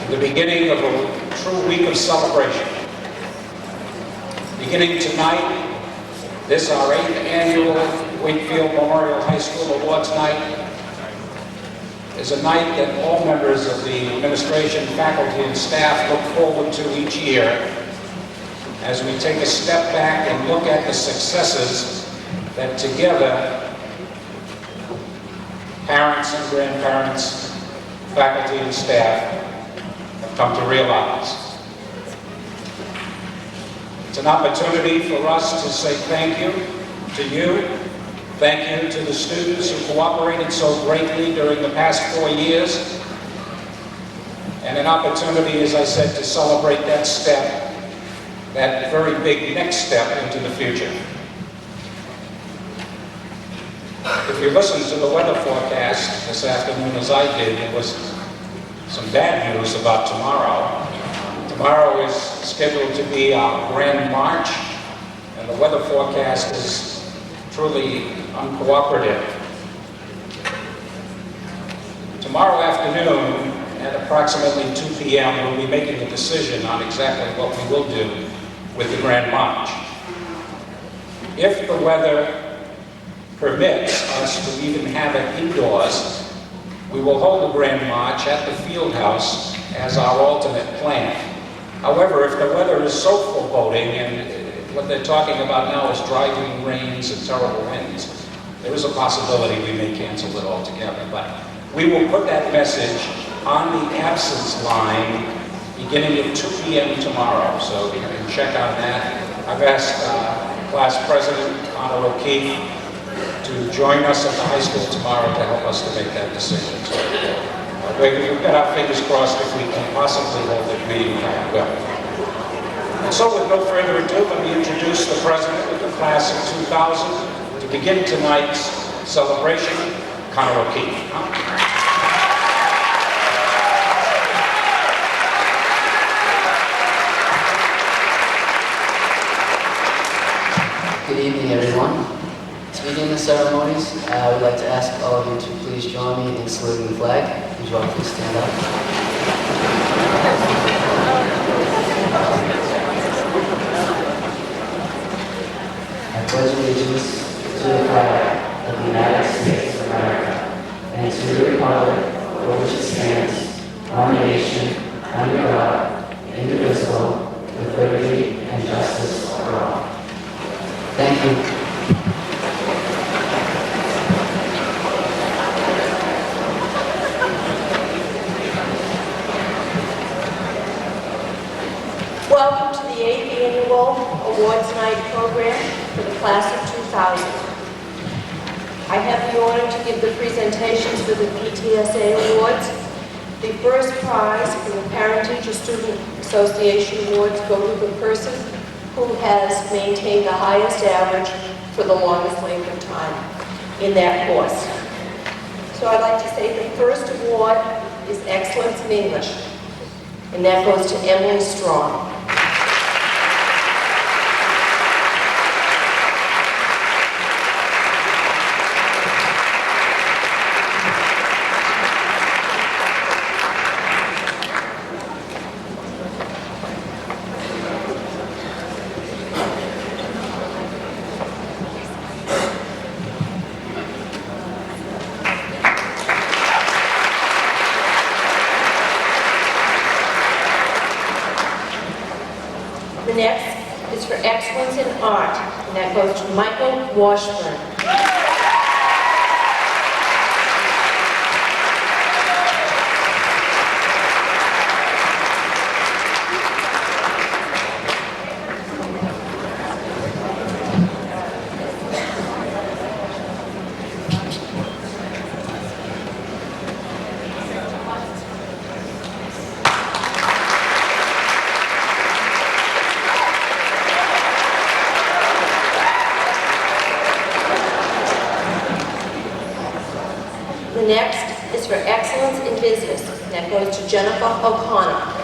the beginning of a true week of celebration. Beginning tonight, this our 8th annual Wakefield Memorial High School Awards Night is a night that all members of the administration, faculty, and staff look forward to each year as we take a step back and look at the successes that together parents and grandparents, faculty and staff have come to realize. It's an opportunity for us to say thank you to you. Thank you to the students who cooperated so greatly during the past 4 years. And an opportunity, as I said, to celebrate that step, that very big next step into the future. If you listen to the weather forecast this afternoon as I did, it was some bad news about tomorrow. Tomorrow is scheduled to be our Grand March, and the weather forecast is truly uncooperative. Tomorrow afternoon, at approximately 2 p.m., we'll be making a decision on exactly what we will do with the Grand March. If the weather permits us to even have it indoors, we will hold the Grand March at the Field House as our alternate plan. However, if the weather is so foreboding, and what they're talking about now is driving rains and terrible winds, there is a possibility we may cancel it altogether. But we will put that message on the absence line beginning at 2 p.m. tomorrow, so you can check on that. I've asked Class President Connor O'Keefe to join us at the high school tomorrow to help us to make that decision. So, we've got our fingers crossed if we can possibly hold the meeting well. And so with no further ado, let me introduce the president of the class of 2000 to begin tonight's celebration, Connor O'Keefe. Good evening, everyone. To begin the ceremonies, I would like to ask all of you to please join me in saluting the flag. Would you all please stand up? I pledge allegiance to the flag of the United States of America and to the republic for which it stands, one nation, under God, indivisible, with liberty and justice for all. Thank you. Welcome to the 8th Annual Awards Night program for the class of 2000. I have the honor to give the presentations for the PTSA Awards. The first prize for the Parent-Teacher Student Association Awards go to the person who has maintained the highest average for the longest length of time in that course. So I'd like to say the first award is Excellence in English, and that goes to Emily Strong. The next is for Excellence in Art, and that goes to Michael Washburn. The next is for Excellence in Business, and that goes to Jennifer O'Connor.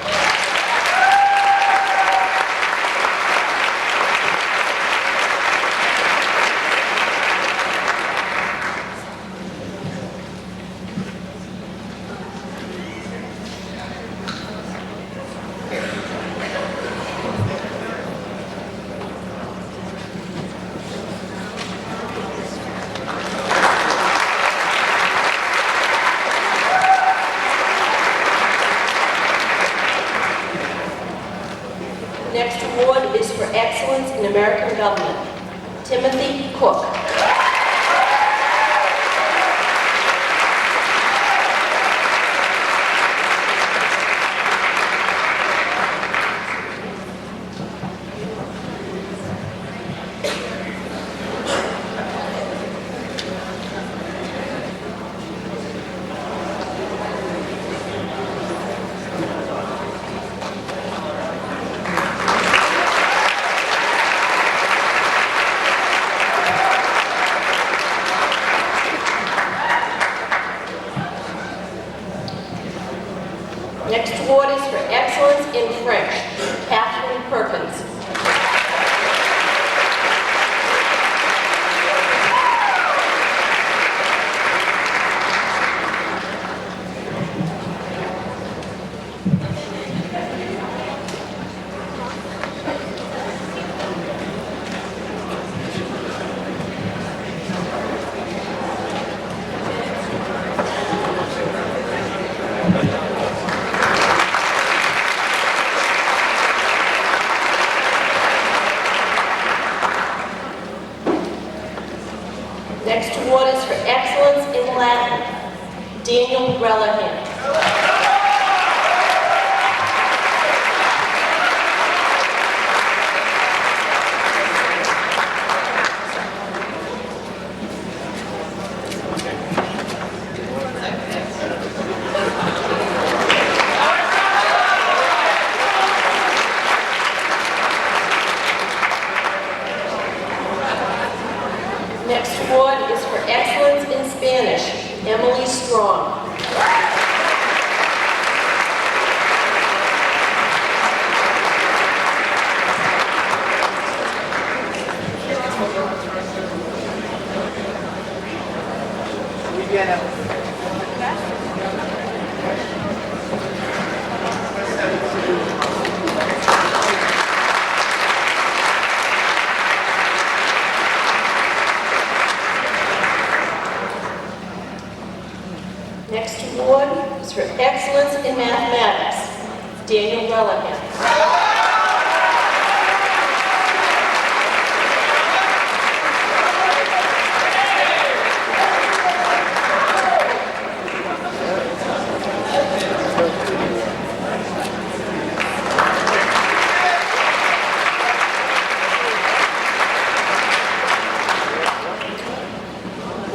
excellence in American government, Timothy Cook. Next award is for excellence in French, Catherine Perkins. Next award is for excellence in Latin, Daniel Rellahan. Next award is for excellence in Spanish, Emily Strong. Next award is for excellence in mathematics, Daniel Rellahan.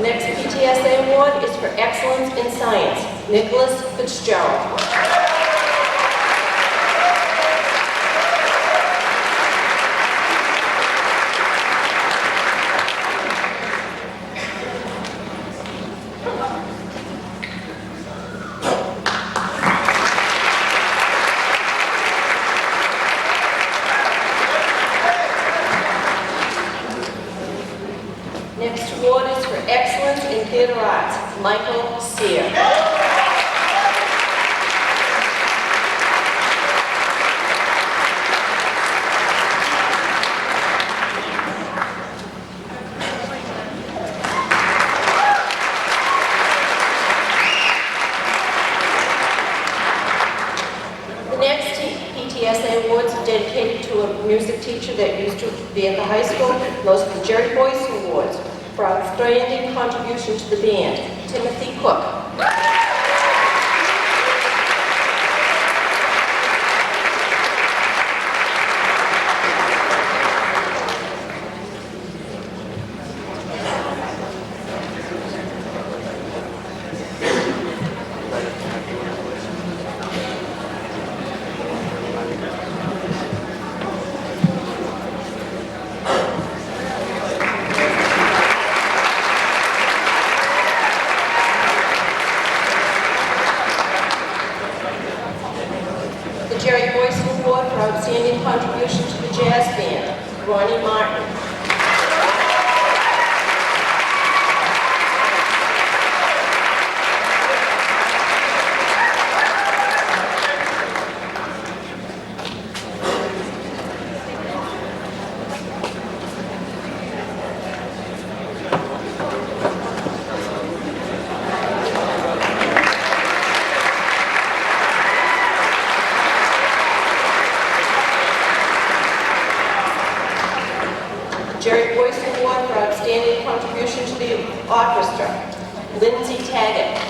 Next PTSA award is for excellence in science, Nicholas Fitzgerald. Next award is for excellence in theater arts, Michael Sear. The next PTSA awards are dedicated to a music teacher that used to be at the high school. Those are the Jerry Boyce Awards for outstanding contribution to the band, Timothy Cook. The Jerry Boyce Award for outstanding contribution to the jazz band, Ronnie Martin. Lindsay Taggart.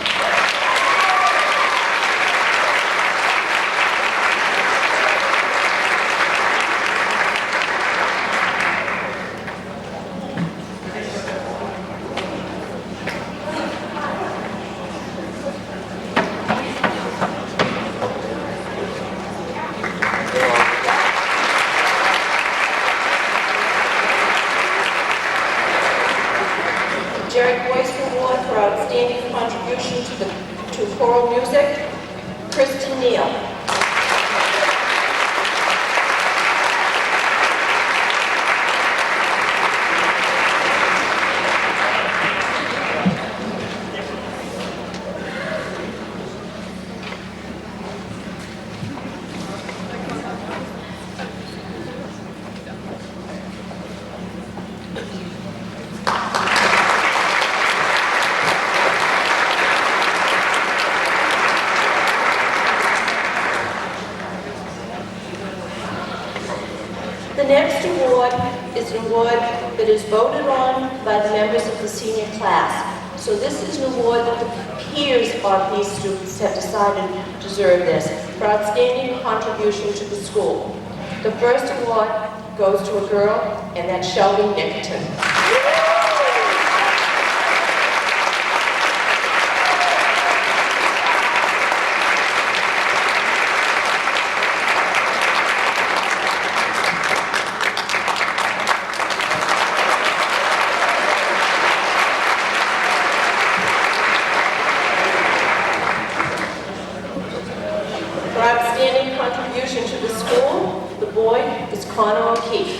Jerry Boyce Award for outstanding contribution to choral music, Kristen Neal. The next award is an award that is voted on by the members of the senior class. So this is an award that the peers of these students have decided deserve this for outstanding contribution to the school. The first award goes to a girl, and that's Shelby Nickerton. For outstanding contribution to the school, the boy is Connor O'Keefe.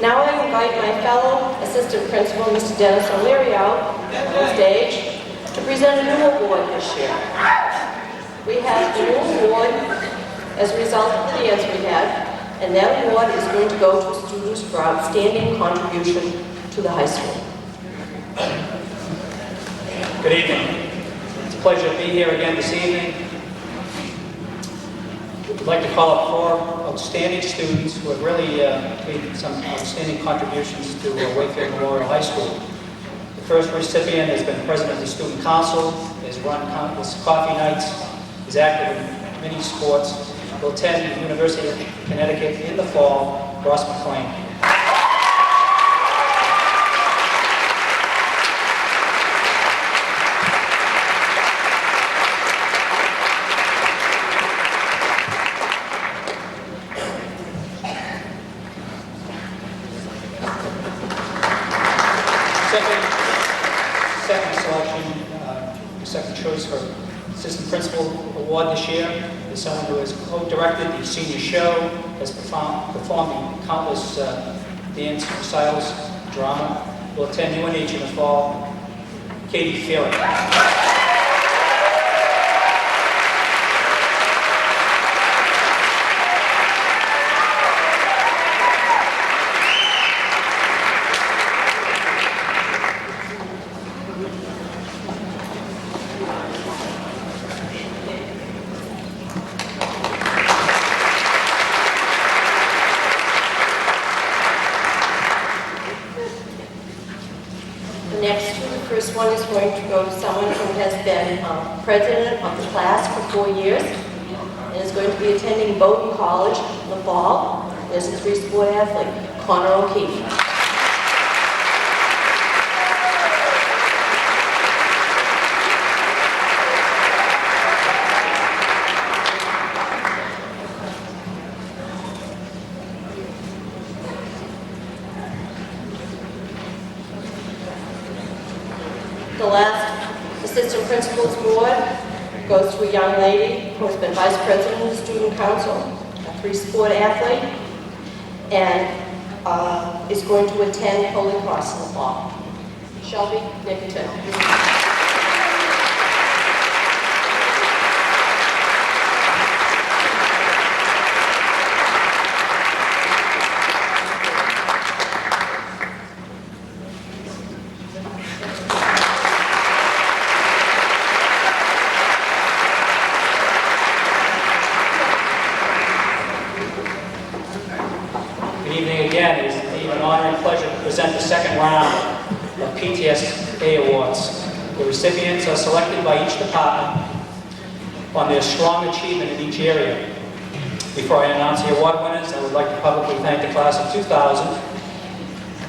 Now I invite my fellow assistant principal, Mr. Dennis O'Leary, out on the stage to present a new award this year. We have the new award as a result of the dance we had, and that award is going to go to students for outstanding contribution to the high school. Good evening. It's a pleasure to be here again this evening. I'd like to call up 4 outstanding students who have really made some outstanding contributions to Wakefield Memorial High School. The first recipient has been president of the student council, has run countless coffee nights, is active in many sports, will attend the University of Connecticut in the fall, Ross McLean. Second selection, the second choice for Assistant Principal Award this year is someone who has co-directed the senior show, has performed in countless dance recitals, drama, will attend UNH in the fall, Katie Feeling. Next to the first one is going to go to someone who has been president of the class for 4 years and is going to be attending Bowdoin College in the fall. There's a 3-sport athlete, Connor O'Keefe. The last Assistant Principal's Award goes to a young lady who has been Vice President of the Student Council, a 3-sport athlete, and is going to attend Holy Cross in the fall. Shelby Nickerton. The recipients are selected by each department on their strong achievement in each area. Before I announce the award winners, I would like to publicly thank the class of 2000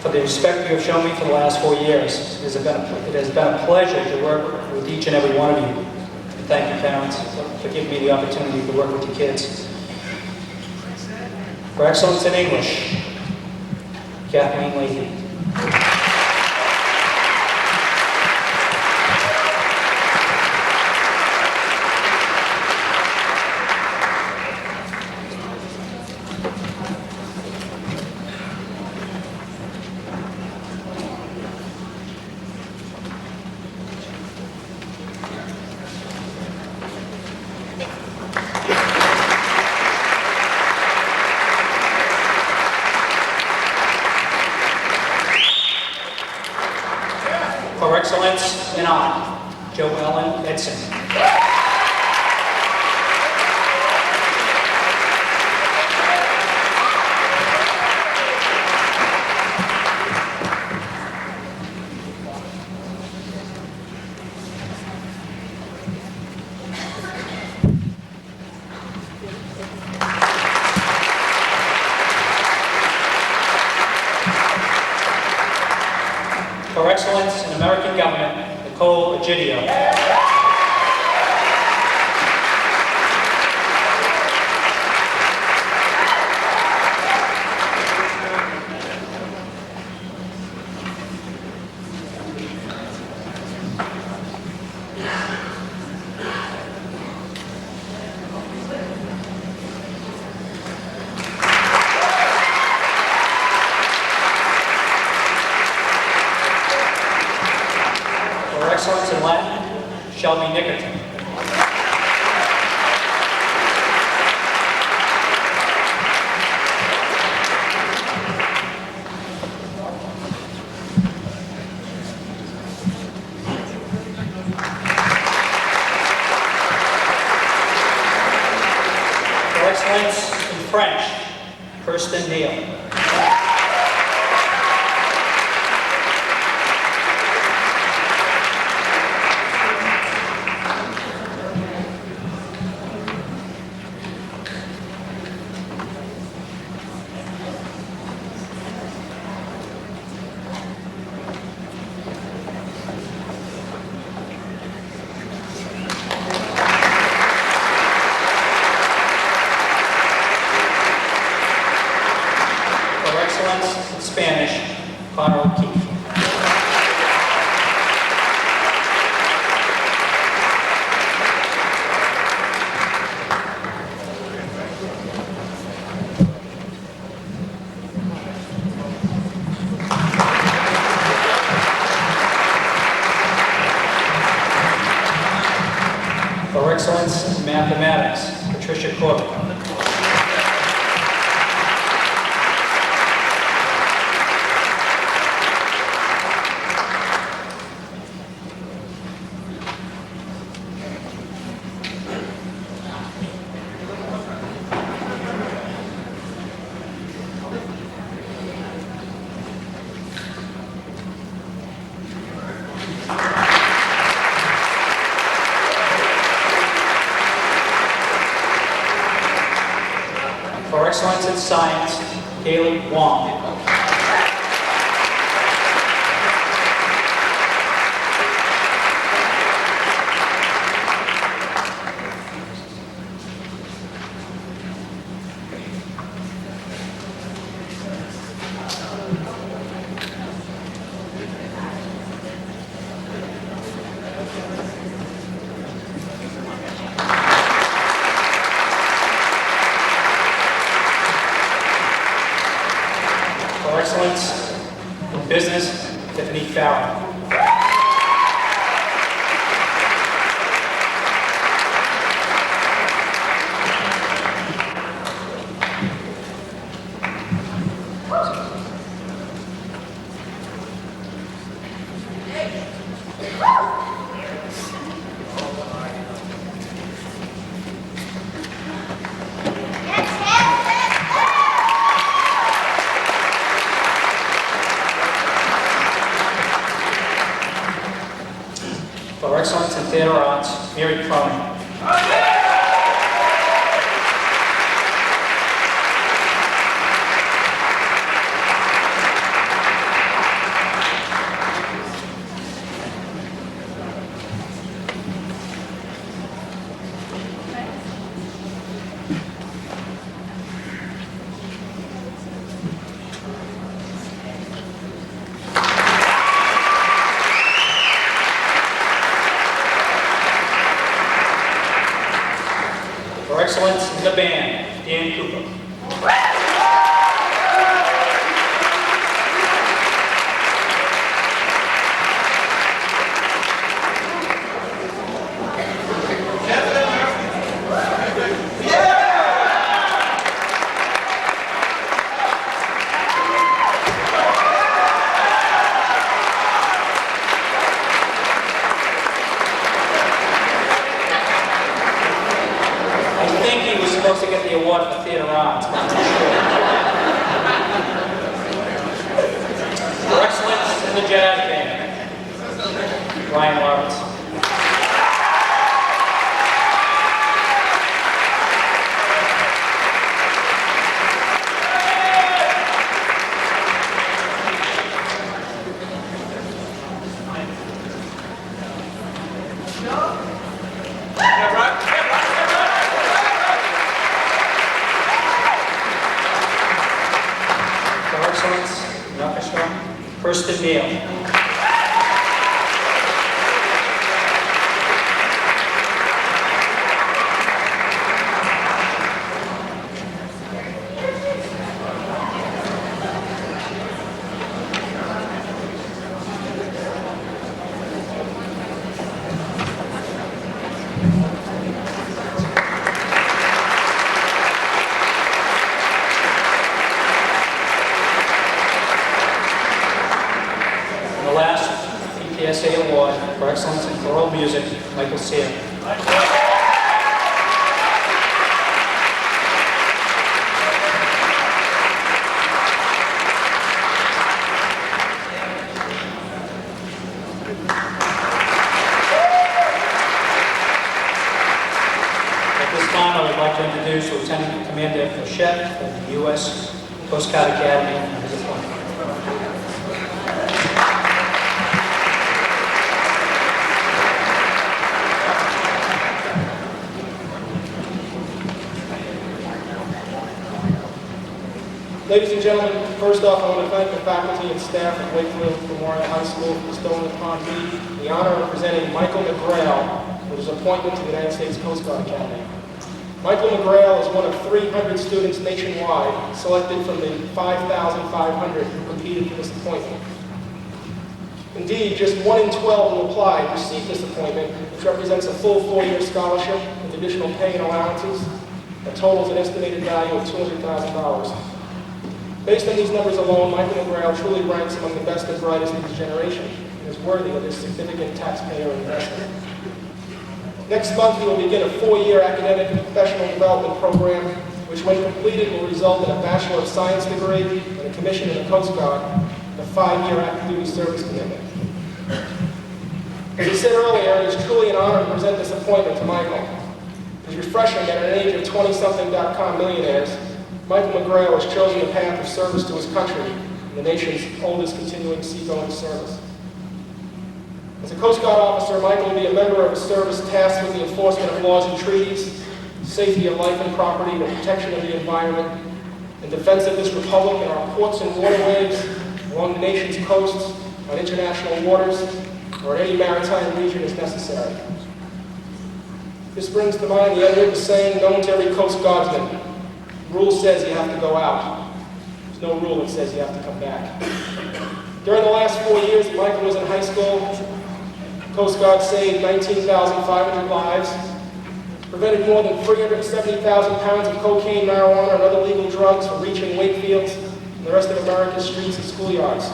for the respect you have shown me for the last 4 years. It has been a pleasure to work with each and every one of you. And thank you, parents, for giving me the opportunity to work with your kids. For excellence in English, Kathleen Leahy. For excellence in art, Joellen Edson. For excellence in American government, Nicole Egidio. For excellence in Latin, Shelby Nickerton. For excellence in French, Kirsten Neal. For excellence in Spanish, Connor O'Keefe. For excellence in mathematics, Patricia Corbett. For excellence in science, Haley Wong. For excellence in business, Tiffany Farrell. for excellence in theater arts, Mary Cronin. For excellence in the band, Dan Cooper. I think he was supposed to get the award for theater arts, but I'm not sure. For excellence in the jazz band, Brian Lawrence. For excellence in orchestra, Kirsten Neal. And the last PTSA award for excellence in choral music, Michael Sear. At this time, I would like to introduce Lieutenant Commander Flechette of the U.S. Coast Guard Academy and his appointment. Ladies and gentlemen, first off, I want to thank the faculty and staff at Wakefield Memorial High School for bestowing upon me the honor of presenting Michael McGrail with his appointment to the United States Coast Guard Academy. Michael McGrail is one of 300 students nationwide selected from the 5,500 who competed for this appointment. Indeed, just 1 in 12 who applied received this appointment, which represents a full 4-year scholarship with additional pay and allowances that totals an estimated value of $200,000. Based on these numbers alone, Michael McGrail truly ranks among the best and brightest in his generation and is worthy of this significant taxpayer investment. Next month, he will begin a 4-year academic and professional development program, which when completed will result in a Bachelor of Science degree and a commission in the Coast Guard, and a 5-year active duty service commitment. As he said earlier, it is truly an honor to present this appointment to Michael. It is refreshing that at an age of 20-something.com millionaires, Michael McGrail has chosen the path of service to his country in the nation's oldest continuing seagoing service. As a Coast Guard officer, Michael will be a member of a service tasked with the enforcement of laws and treaties, safety of life and property, the protection of the environment, and defense of this republic and our ports and waterways, along the nation's coasts, on international waters, or in any maritime region as necessary. This brings to mind the unwritten saying known to every Coast Guardsman: rule says you have to go out. There's no rule that says you have to come back. During the last 4 years that Michael was in high school, Coast Guard saved 19,500 lives, prevented more than 370,000 pounds of cocaine, marijuana, and other legal drugs from reaching Wakefield and the rest of America's streets and schoolyards.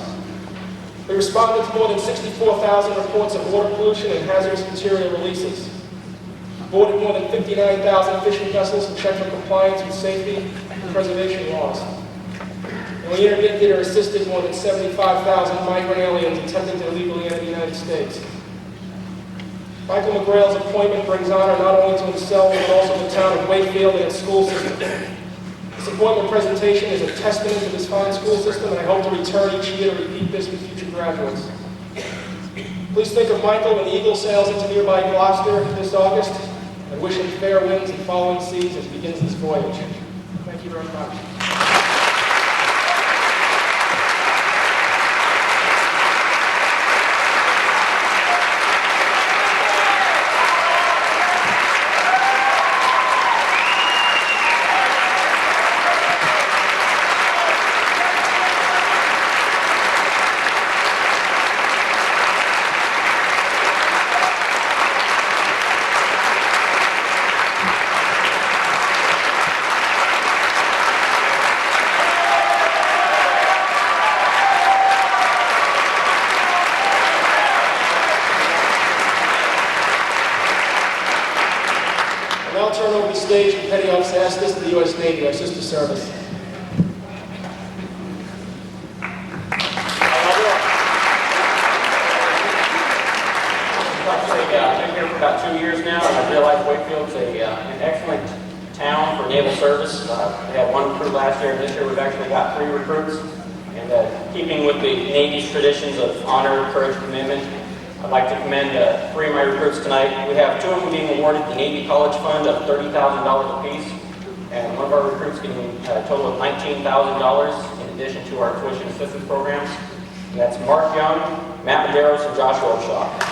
They responded to more than 64,000 reports of water pollution and hazardous material releases, boarded more than 59,000 fishing vessels to check for compliance with safety and preservation laws. And we interdicted or assisted more than 75,000 migrant aliens attempting to illegally enter the United States. Michael McGrail's appointment brings honor not only to himself, but also the town of Wakefield and its school system. This appointment presentation is a testament to this fine school system, and I hope to return each year to repeat this with future graduates. Please think of Michael when the Eagle sails into nearby Gloucester this August, and wish him fair winds and following seas as he begins this voyage. Thank you very much. I'll turn over the stage to Petty Officer Estes to the U.S. Navy, our sister service. I've been here for about 2 years now, and I realize Wakefield's an excellent town for naval service. We had 1 recruit last year, and this year we've actually got 3 recruits. And keeping with the Navy's traditions of honor, courage, commitment, I'd like to commend 3 of my recruits tonight. We have 2 of them being awarded the Navy College Fund of $30,000 apiece, and one of our recruits getting a total of $19,000 in addition to our tuition assistance programs. And that's Mark Young, Matt Medeiros, and Joshua Oshaw.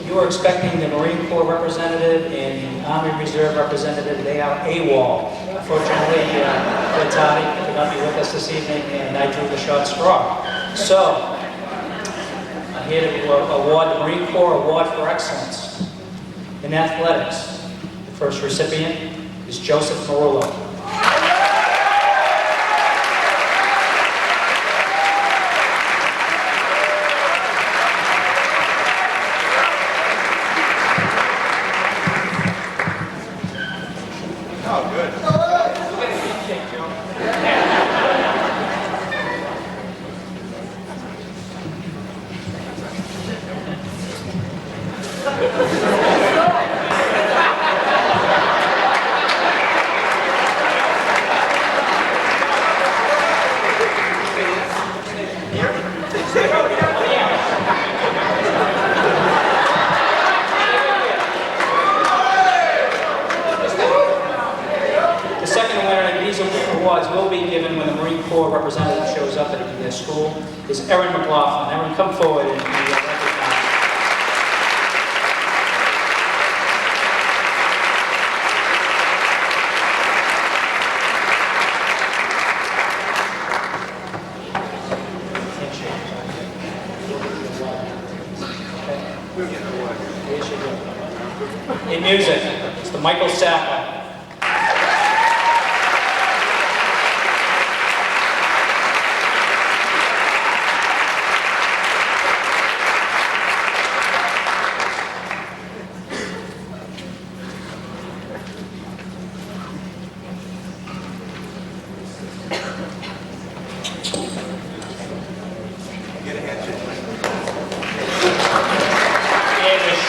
You are expecting the Marine Corps representative and the Army Reserve representative. They are AWOL. Unfortunately, they're tardy, could not be with us this evening, and I drew the short straw. So, I'm here to award the Marine Corps Award for Excellence in Athletics. The first recipient is Joseph Marullo. Will be given when the Marine Corps representative shows up at their school is Erin McLaughlin. Erin, come forward and be recognized. In music, it's the Michael Sapper.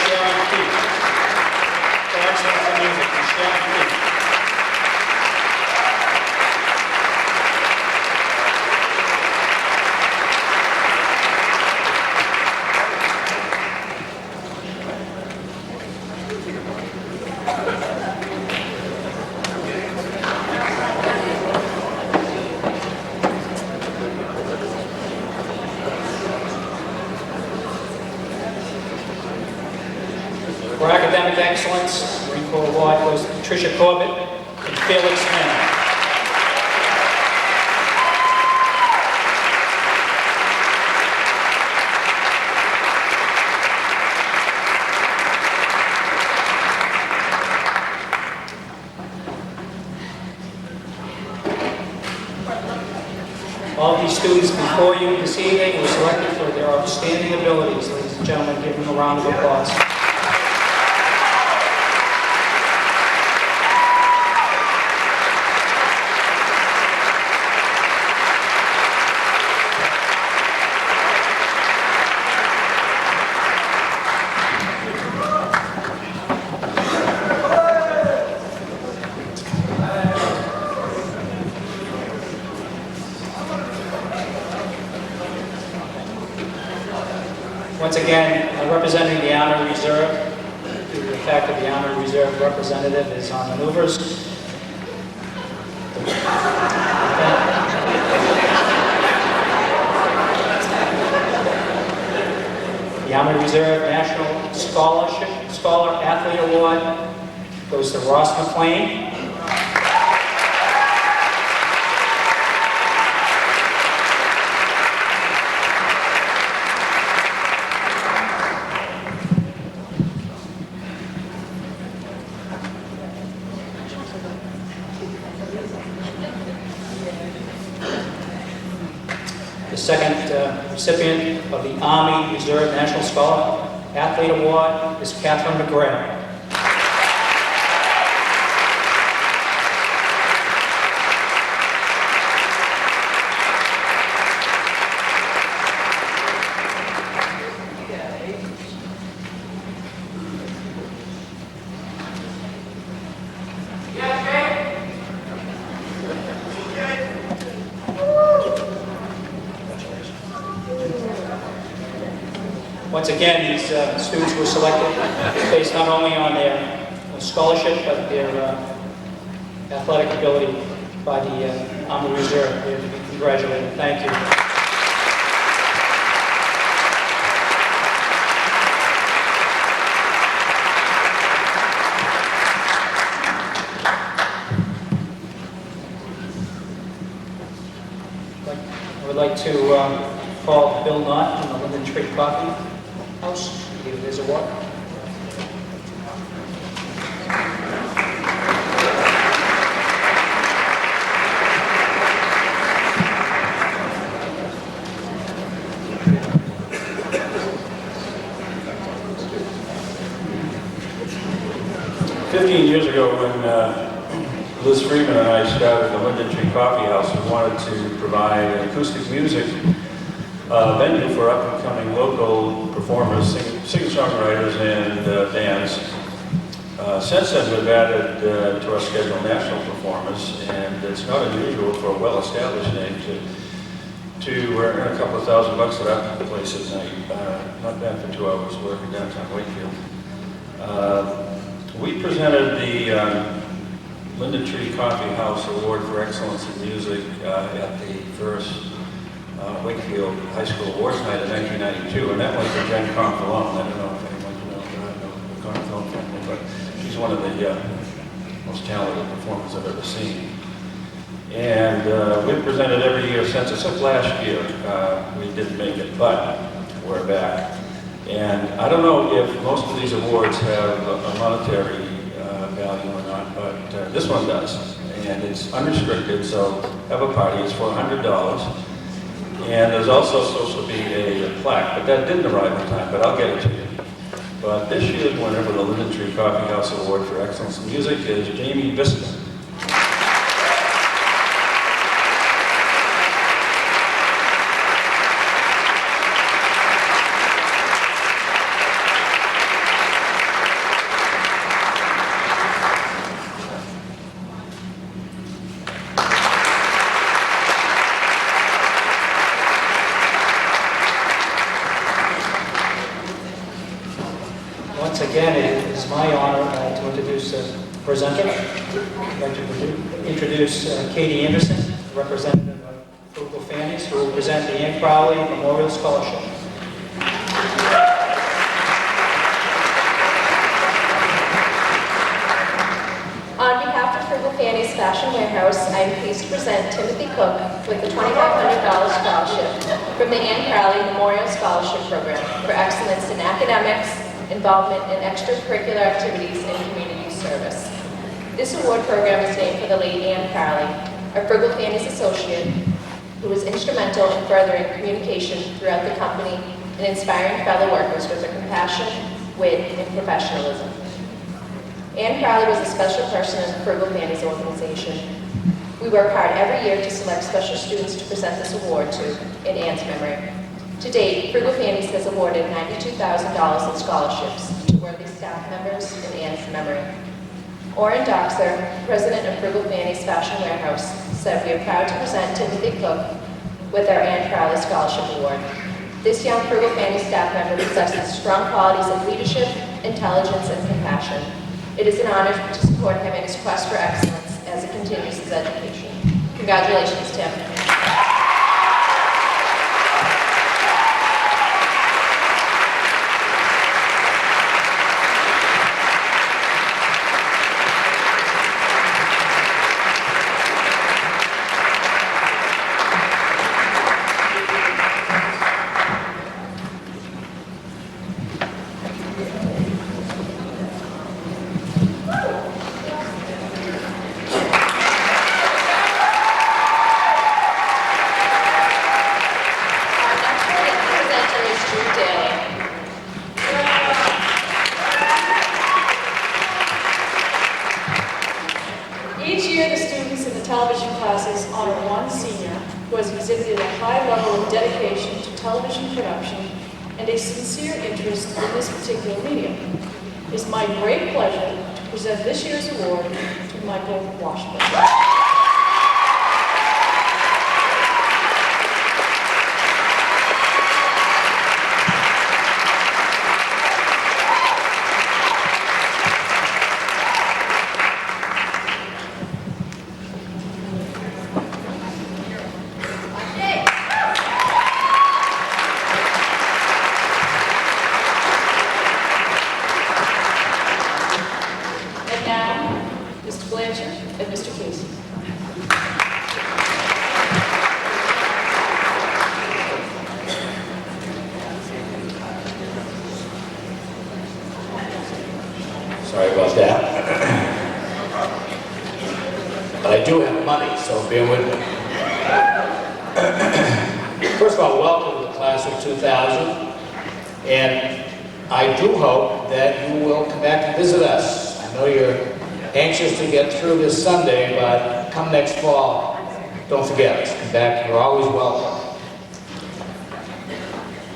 Sharon Keith. For excellence in music, Sharon Keith. Academic Excellence Marine Corps Award goes to Patricia Corbett and Felix Mann. All of these students before you this evening were selected for their outstanding abilities. Ladies and gentlemen, give them a round of applause. Once again, representing the Honor Reserve, due to the fact that the Honor Reserve representative is on maneuvers. The Honor Reserve National Scholar Athlete Award goes to Ross McLean. The second recipient of the Army Reserve National Scholar Athlete Award is Catherine McGrath. Once again, these students were selected based not only on their scholarship, but their athletic ability by the Army Reserve. They're to be congratulated. Thank you. I would like to call Bill Knott from the Linden Tree Coffee House to give his award. Years ago, when Liz Freeman and I started the Linden Tree Coffee House, we wanted to provide an acoustic music venue for up-and-coming local performers, singer-songwriters, and bands. Since then, we've added to our schedule national performers, and it's not unusual for a well-established name to earn a couple of $1,000 at our place at night. Not bad for 2 hours working downtown Wakefield. We presented the Linden Tree Coffee House Award for Excellence in Music at the first Wakefield High School Awards Night in 1992, and that went to Jen Confalone. I don't know if anyone knows the Confalone family, but she's one of the most talented performers I've ever seen. And we've presented every year since, except last year. We didn't make it, but we're back. And I don't know if most of these awards have a monetary value or not, but this one does. And it's unrestricted, so have a party. It's for $100. And there's also supposed to be a plaque, but that didn't arrive in time, but I'll get it to you. But this year's winner for the Linden Tree Coffee House Award for Excellence in Music is Jamie Vista. Again, it is my honor to introduce a presenter. I'd like to introduce Katie Anderson, representative of Frugal Families, who will present the Ann Crowley Memorial Scholarship. Fashion Warehouse, I am pleased to present Timothy Cook with the $2,500 scholarship from the Ann Crowley Memorial Scholarship Program for excellence in academics, involvement in extracurricular activities, and community service. This award program is named for the late Ann Crowley, a Frugal Fanny's associate who was instrumental in furthering communication throughout the company and inspiring fellow workers with her compassion, wit, and professionalism. Ann Crowley was a special person in the Frugal Fanny's organization. We work hard every year to select special students to present this award to in Ann's memory. To date, Frugal Fanny's has awarded $92,000 in scholarships to worthy staff members in Ann's memory. Orrin Doxer, president of Frugal Fanny's Fashion Warehouse, said we are proud to present Timothy Cook with our Ann Crowley Scholarship Award. This young Frugal Fanny staff member possesses strong qualities of leadership, intelligence, and compassion. It is an honor to support him in his quest for excellence as he continues his education. Congratulations, Tim. Each year, the students in the television classes honor one senior who has exhibited a high level of dedication to television production and a sincere interest in this particular medium. It is my great pleasure to present this year's award to Michael Washburn. And now, Mr. Blanchard and Mr. Casey. Sorry about that. But I do have money, so bear with me. First of all, welcome to the class of 2000. And I do hope that you will come back and visit us. I know you're anxious to get through this Sunday, but come next fall, don't forget us. Come back, you're always welcome.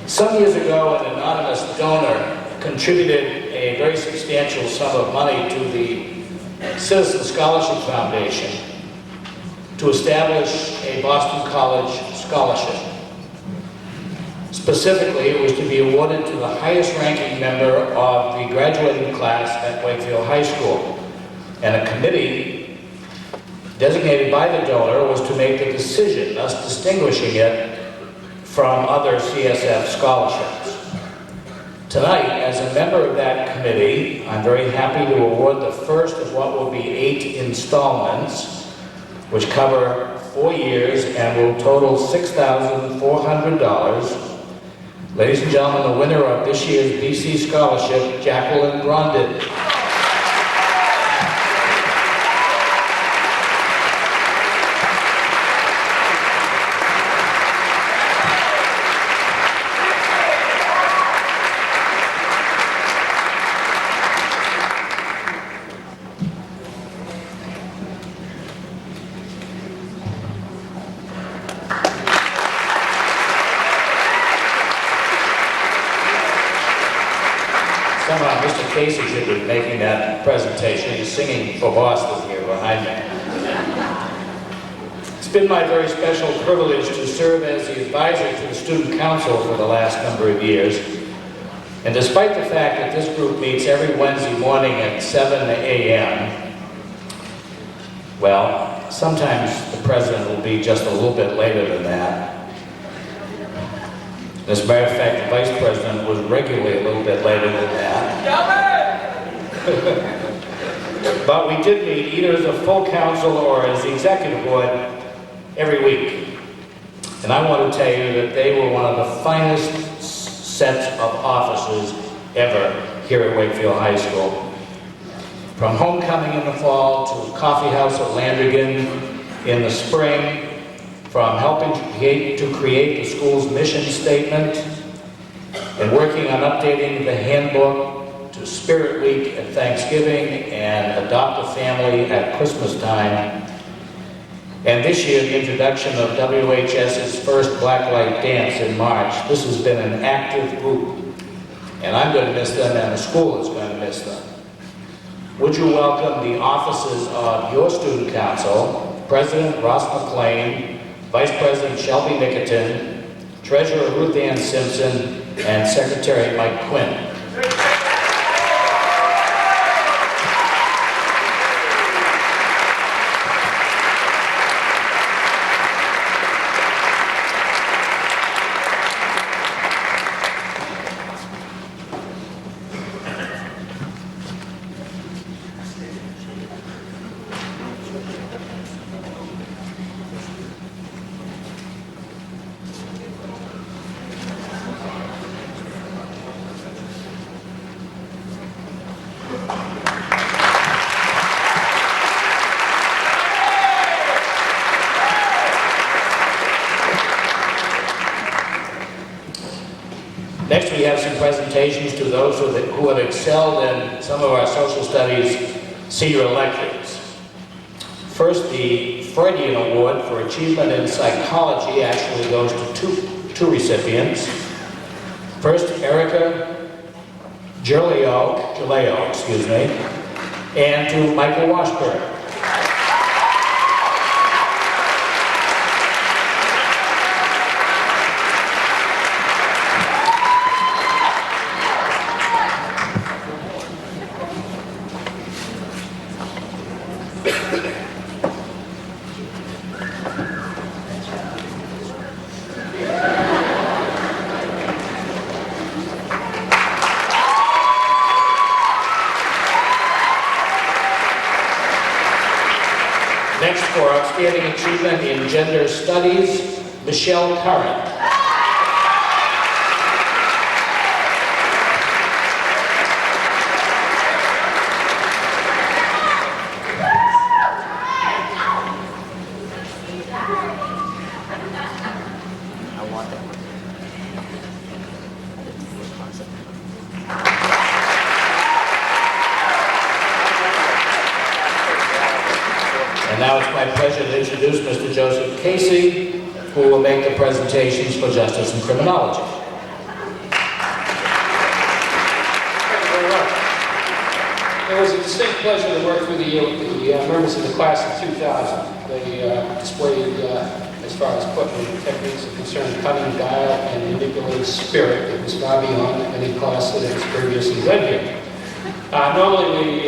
Some years ago, an anonymous donor contributed a very substantial sum of money to the Citizen Scholarship Foundation to establish a Boston College scholarship. Specifically, it was to be awarded to the highest ranking member of the graduating class at Wakefield High School. And a committee designated by the donor was to make the decision, thus distinguishing it from other CSF scholarships. Tonight, as a member of that committee, I'm very happy to award the first of what will be 8 installments, which cover 4 years and will total $6,400. Ladies and gentlemen, the winner of this year's BC Scholarship, Jacqueline Rondon. Somehow, Mr. Casey should be making that presentation. He's singing for Boston here behind me. It's been my very special privilege to serve as the advisor to the Student Council for the last number of years. And despite the fact that this group meets every Wednesday morning at 7 a.m., well, sometimes the president will be just a little bit later than that. As a matter of fact, the vice president was regularly a little bit later than that. But we did meet either as a full council or as the executive board every week. And I want to tell you that they were one of the finest sets of officers ever here at Wakefield High School. From homecoming in the fall to coffee house at Landrigan in the spring, from helping to create the school's mission statement and working on updating the handbook to Spirit Week at Thanksgiving and Adopt a Family at Christmas time. And this year, the introduction of WHS's first Blacklight Dance in March. This has been an active group, and I'm going to miss them, and the school is going to miss them. Would you welcome the officers of your student council, President Ross McLean, Vice President Shelby Nickerton, Treasurer Ruth Ann Simpson, and Secretary Mike Quinn. Next, we have some presentations to those who have excelled in some of our social studies senior electives. First, the Freudian Award for Achievement in Psychology actually goes to two recipients. First, Erica Jaleo, and to Michael Washburn. Next, for outstanding achievement in gender studies, Michelle Curran. And now it's my pleasure to introduce Mr. Joseph Casey, who will make the presentations for Justice and Criminology. Thank you very much. It was a distinct pleasure to work with the members of the class of 2000. They displayed, as far as courtroom techniques are concerned, cunning, guile, and manipulative spirit that was far beyond any class that has previously led here. Normally we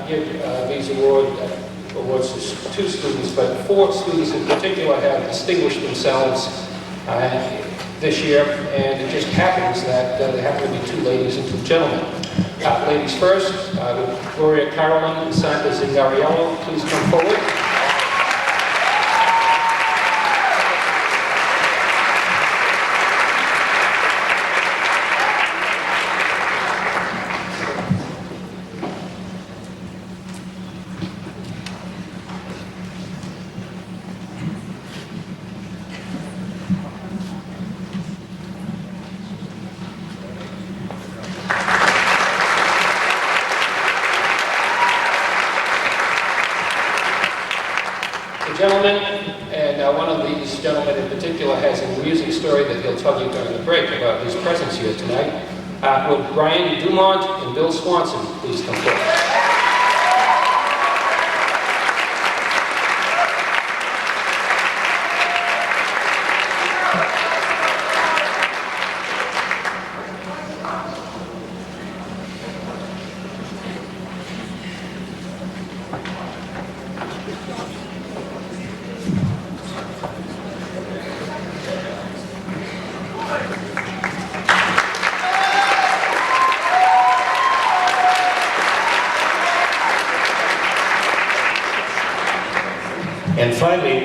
give these awards to 2 students, but 4 students in particular have distinguished themselves this year, and it just happens that there happen to be 2 ladies and 2 gentlemen. Ladies first, Gloria Carolyn and Sandra Zingariello, please come forward. Gentlemen, and one of these gentlemen in particular has an amusing story that he'll tell you during the break about his presence here tonight. Would Brian Dumont and Bill Swanson please come forward? finally,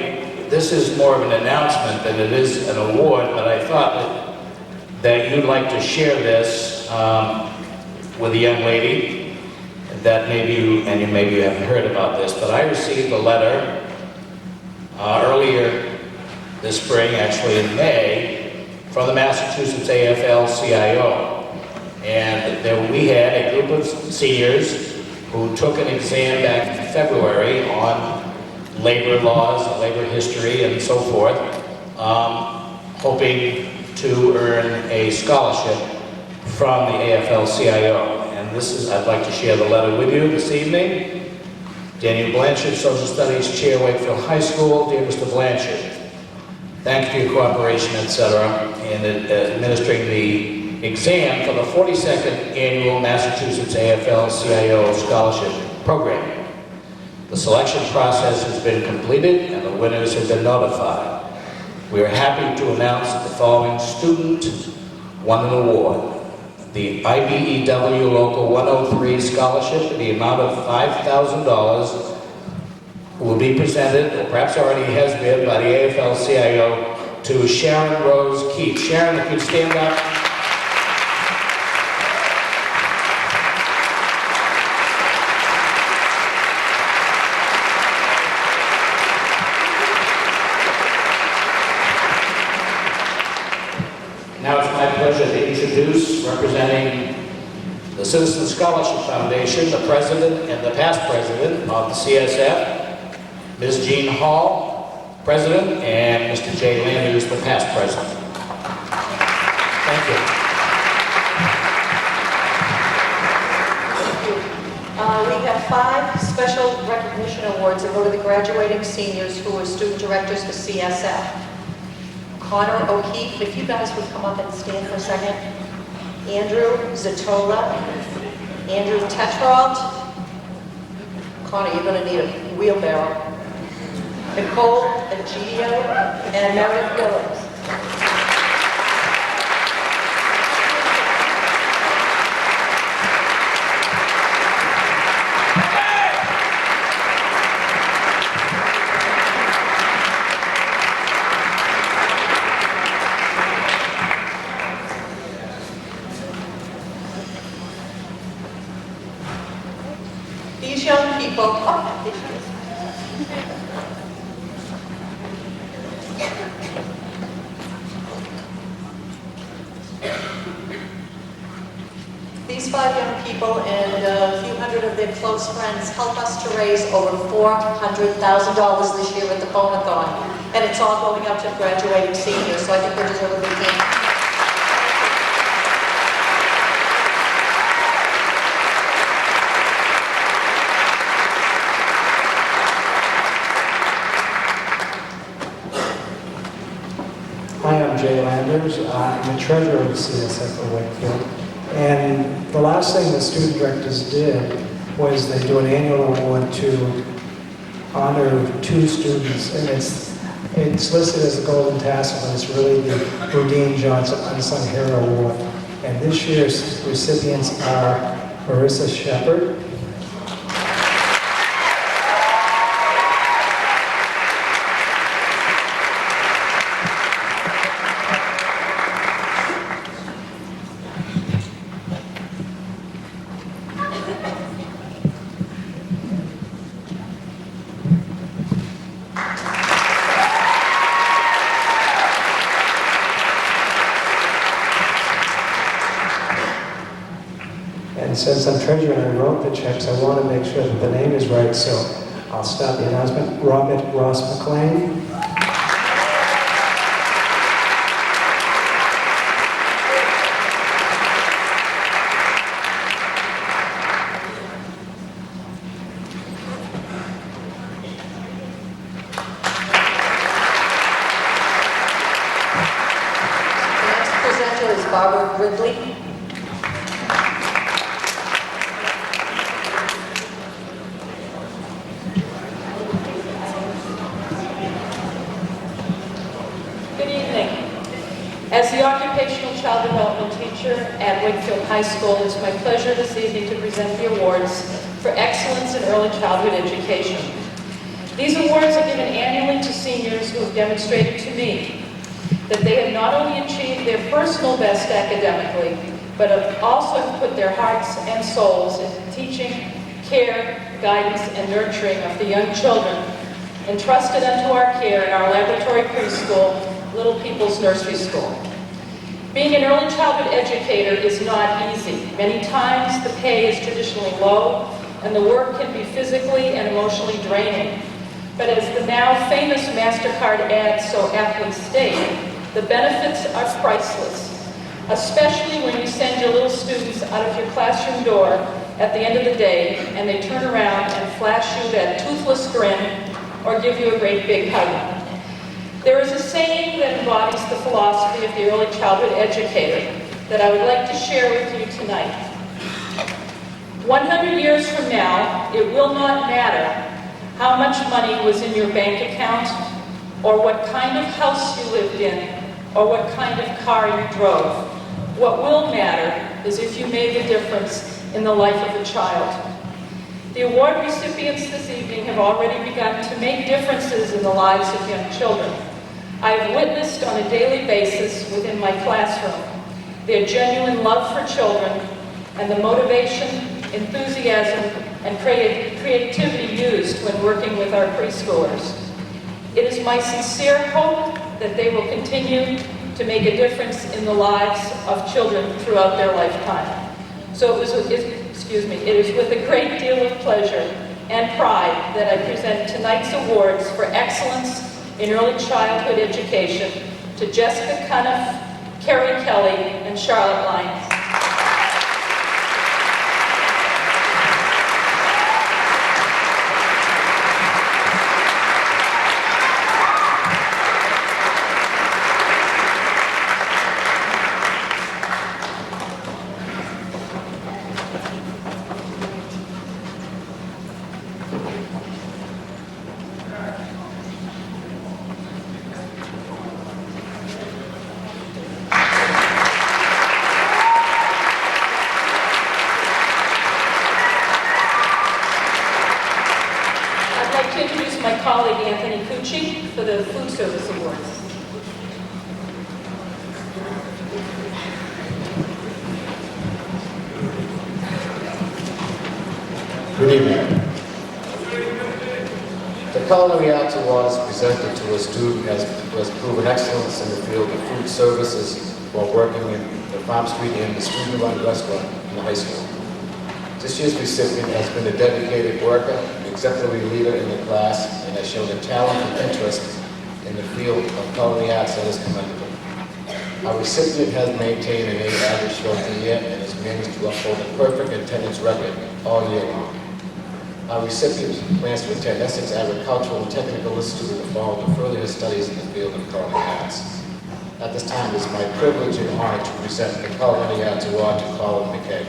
this is more of an announcement than it is an award, but I thought that you'd like to share this with a young lady that maybe you haven't heard about this, but I received a letter earlier this spring, actually in May, from the Massachusetts AFL-CIO. And we had a group of seniors who took an exam back in February on labor laws, labor history, and so forth, hoping to earn a scholarship from the AFL-CIO. And I'd like to share the letter with you this evening. Daniel Blanchard, Social Studies Chair, Wakefield High School. Dear Mr. Blanchard, thank you for your cooperation, etc., in administering the exam for the 42nd Annual Massachusetts AFL-CIO Scholarship Program. The selection process has been completed and the winners have been notified. We are happy to announce that the following student won an award. The IBEW Local 103 Scholarship in the amount of $5,000 will be presented, or perhaps already has been, by the AFL-CIO to Sharon Rose Keith. Sharon, if you'd stand up. Now it's my pleasure to introduce, representing the Citizen Scholarship Foundation, the president and the past president of the CSF, Ms. Jean Hall, president, and Mr. Jay Landers, the past president. Thank you. We have 5 special recognition awards that go to the graduating seniors who are student directors for CSF. Connor O'Keefe, if you guys would come up and stand for a second. Andrew Zatola, Andrew Tetralt. Connor, you're going to need a wheelbarrow. Nicole Egidio, and Meredith Williams. These young people, these 5 young people and a few hundred of their close friends help us to raise over $400,000 this year at the Bonathon. And it's all going out to graduating seniors, so I think they deserve a big hand. Hi, I'm Jay Landers. I'm the treasurer of the CSF of Wakefield. And the last thing the student directors did was they do an annual award to honor 2 students. And it's listed as a golden tassel, but it's really the Rudine Johnson Unsung Hero Award. And this year's recipients are Marissa Shepard, and since I'm treasurer and I wrote the checks, I want to make sure that the name is right, so I'll stop the announcement. Robert Ross McLean. The next presenter is Barbara Ridley. Good evening. As the occupational child development teacher at Wakefield High School, it's my pleasure this evening to present the awards for excellence in early childhood education. These awards are given annually to seniors who have demonstrated to me that they have not only achieved their personal best academically, but have also put their hearts and souls into teaching, care, guidance, and nurturing of the young children entrusted unto our care in our laboratory preschool, Little People's Nursery School. Being an early childhood educator is not easy. Many times the pay is traditionally low, and the work can be physically and emotionally draining. But as the now famous MasterCard ad so aptly state, the benefits are priceless, especially when you send your little students out of your classroom door at the end of the day and they turn around and flash you that toothless grin or give you a great big hug. There is a saying that embodies the philosophy of the early childhood educator that I would like to share with you tonight. 100 years from now, it will not matter how much money was in your bank account, or what kind of house you lived in, or what kind of car you drove. What will matter is if you made a difference in the life of a child. The award recipients this evening have already begun to make differences in the lives of young children. I have witnessed on a daily basis within my classroom their genuine love for children and the motivation, enthusiasm, and creativity used when working with our preschoolers. It is my sincere hope that they will continue to make a difference in the lives of children throughout their lifetime. So it is with a great deal of pleasure and pride that I present tonight's awards for excellence in early childhood education to Jessica Cuniff, Carrie Kelly, and Charlotte Lyons. My colleague Anthony Cucci for the Food Service Awards. Good evening. The Culinary Arts Award is presented to a student who has proven excellence in the field of food services while working in the Farm Street Inn, the student-run restaurant in the high school. This year's recipient has been a dedicated worker, an exemplary leader in the class, and has shown a talent and interest in the field of culinary arts that is commendable. Our recipient has maintained an A average throughout the year and has managed to uphold a perfect attendance record all year long. Our recipient plans to attend Essex Agricultural and Technical Institute in the fall to further his studies in the field of culinary arts. At this time, it is my privilege and honor to present the Culinary Arts Award to Colin McKay.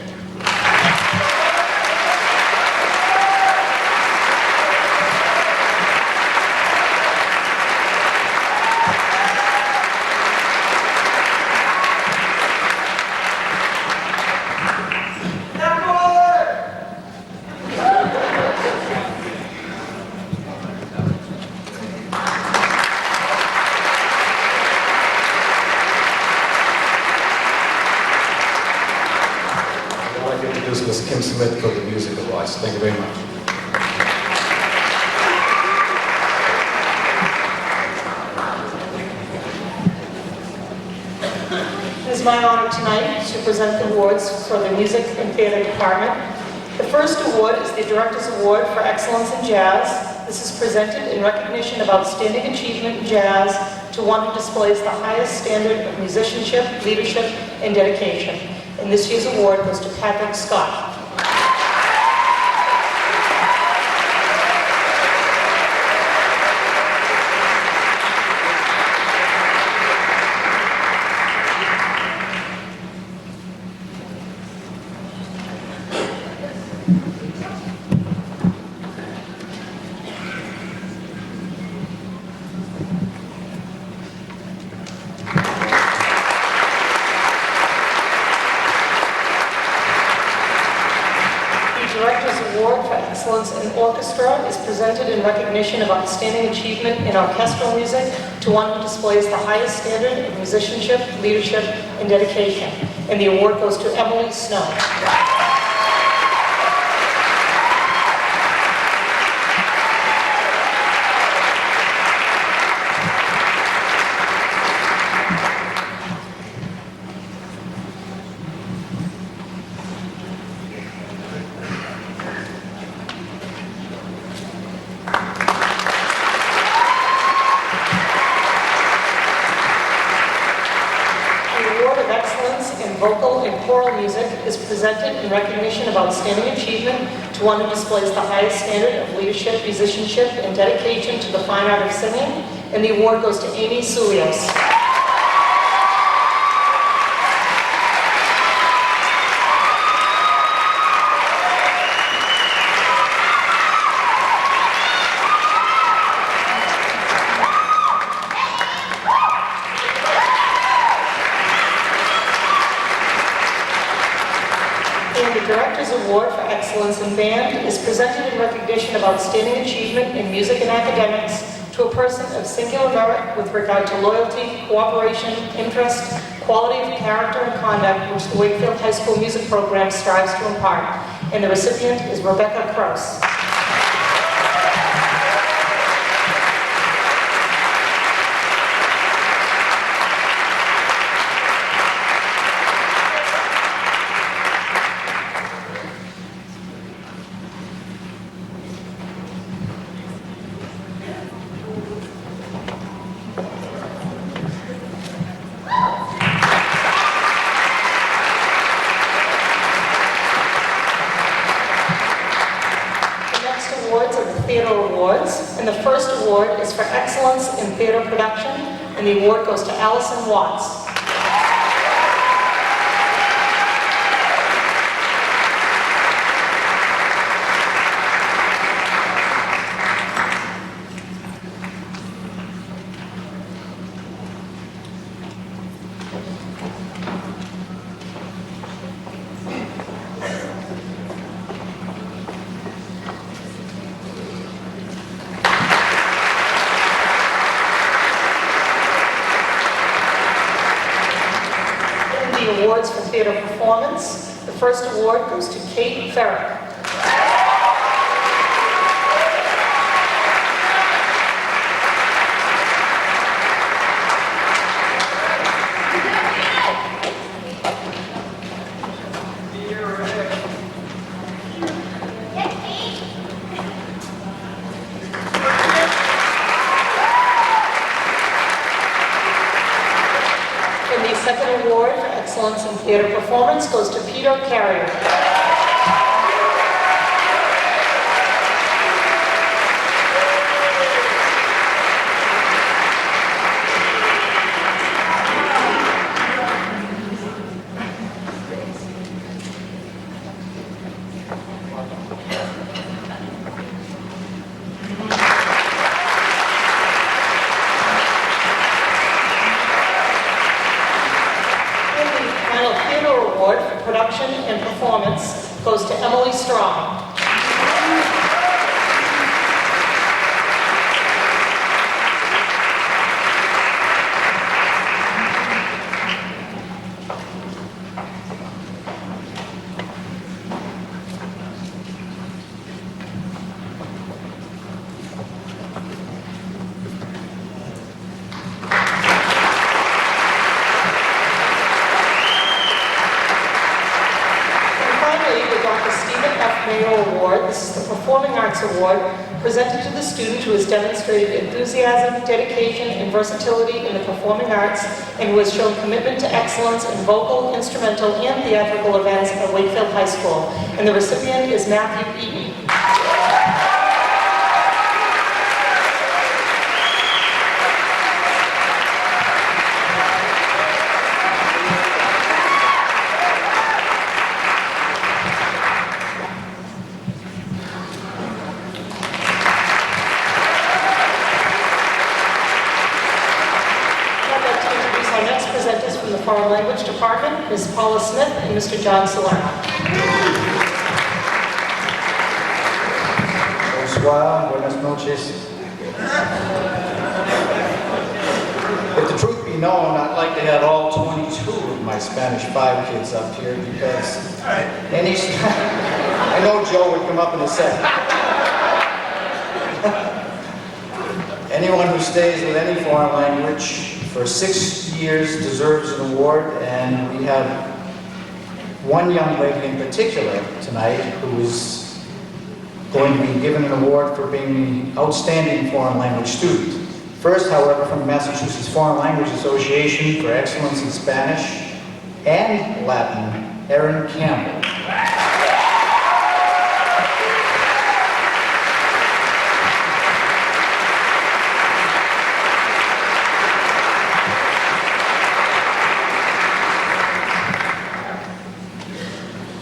Ms. Kim Smith for the Music Awards. Thank you very much. It is my honor tonight to present the awards for the Music and Theater Department. The first award is the Director's Award for Excellence in Jazz. This is presented in recognition of outstanding achievement in jazz to one who displays the highest standard of musicianship, leadership, and dedication. And this year's award goes to Patrick Scott. Director's Award for Excellence in Orchestra is presented in recognition of outstanding achievement in orchestral music to one who displays the highest standard of musicianship, leadership, and dedication. And the award goes to Emily Snow. Vocal and choral music is presented in recognition of outstanding achievement to one who displays the highest standard of leadership, musicianship, and dedication to the fine art of singing, and the award goes to Amy Sulios. Director's Award for Excellence in Band is presented in recognition of outstanding achievement in music and academics to a person of singular merit with regard to loyalty, cooperation, interest, quality of character and conduct which the Wakefield High School music program strives to impart. And the recipient is Rebecca Kraus. And the first award is for excellence in theater production, and the award goes to Allison Watts. Awards for theater performance. The first award goes to Kate Ferrick. Second award for excellence in theater performance goes to Peter Carrier. Production and performance goes to Emily Strong. Award. This is the Performing Arts Award presented to the student who has demonstrated enthusiasm, dedication, and versatility in the performing arts and who has shown commitment to excellence in vocal, instrumental, and theatrical events at Wakefield High School. And the recipient is Matthew Eaton. From the Foreign Language Department, Ms. Paula Smith and Mr. John Salerno. while. Buenas noches. If the truth be known, I'd like to have all 22 of my Spanish 5 kids up here because I know Joe would come up in a second. Anyone who stays with any foreign language for 6 years deserves an award, and we have one young lady in particular tonight who is going to be given an award for being the outstanding foreign language student. First, however, from the Massachusetts Foreign Language Association for Excellence in Spanish and Latin, Erin Campbell.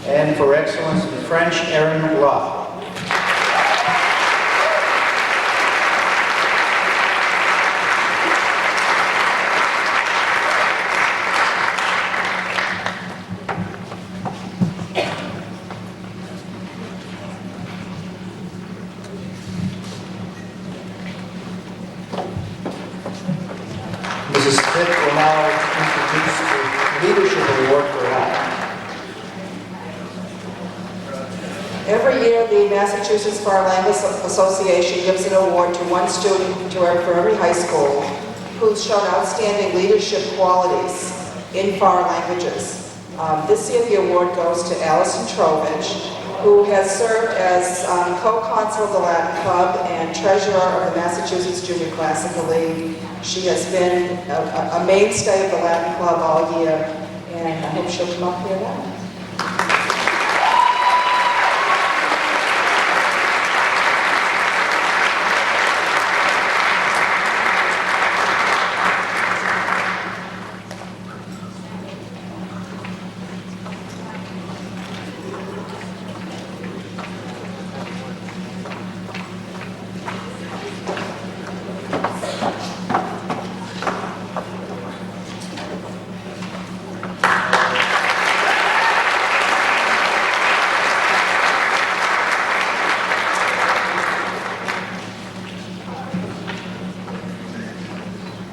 And for Excellence in French, Erin McLaughlin. Mrs. Pitt will now introduce the Leadership Award for Latin. Every year, the Massachusetts Foreign Language Association gives an award to one student for every high school who's shown outstanding leadership qualities in foreign languages. This year, the award goes to Allison Trovich, who has served as co-consul of the Latin Club and treasurer of the Massachusetts Junior Classical League. She has been a mainstay of the Latin Club all year, and I hope she'll come up here now.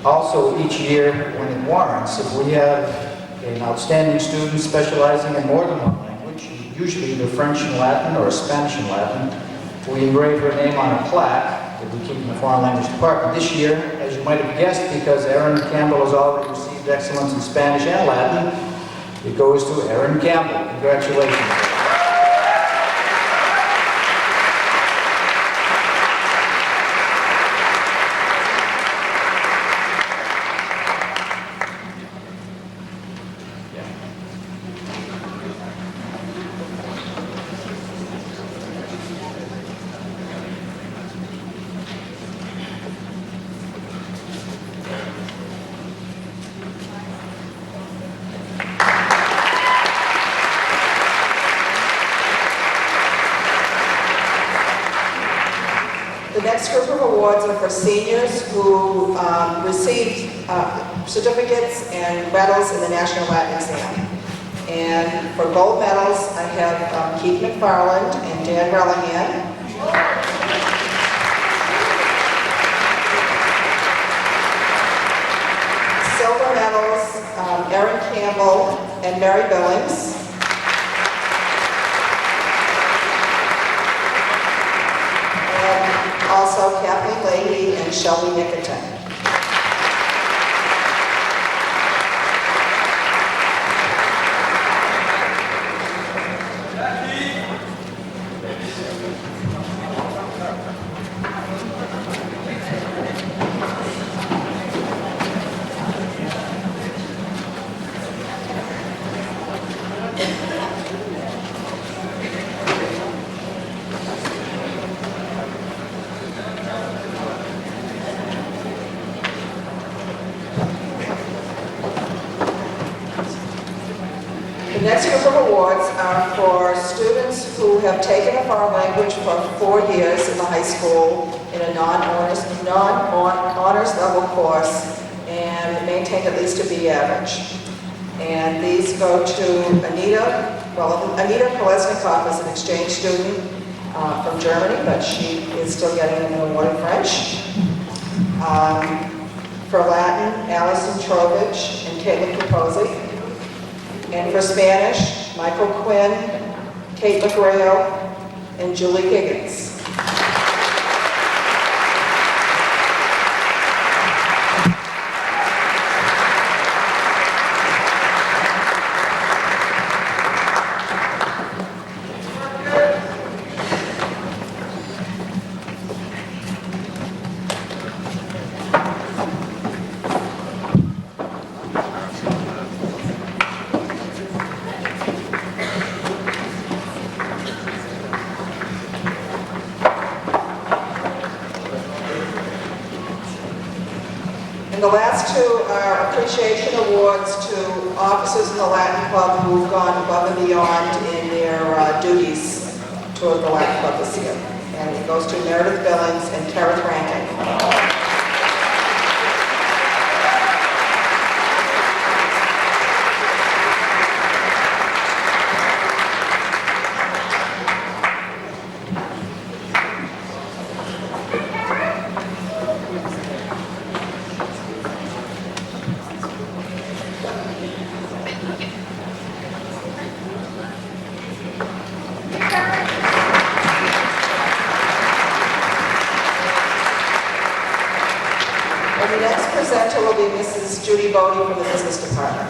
Also, each year, when it warrants, if we have an outstanding student specializing in more than one language, usually either French and Latin or Spanish and Latin, we engrave her name on a plaque that we keep in the Foreign Language Department. This year, as you might have guessed, because Erin Campbell has already received excellence in Spanish and Latin, it goes to Erin Campbell. Congratulations. The next group of awards are for seniors who received certificates and medals in the National Latin Exam. And for gold medals, I have Keith McFarland and Dan Rellihan. Silver medals, Erin Campbell and Mary Billings. Also Kathleen Leahy and Shelby Nickerton. The next group of awards are for students who have taken a foreign language for 4 years in the high school in a non-honors level course and maintained at least a B average. And these go to Anita Kolesnikov as an exchange student, from Germany, but she is still getting an award in French. For Latin, Alison Trovich and Caitlin Capozzi. And for Spanish, Michael Quinn, Kate McGrail, and Julie Giggins. The last two are appreciation awards to officers in the Latin Club who've gone above and beyond in their duties toward the Latin Club this year. And it goes to Meredith Billings and Kerith Rankin. And the next presenter will be Mrs. Judy Bodie from the Business Department.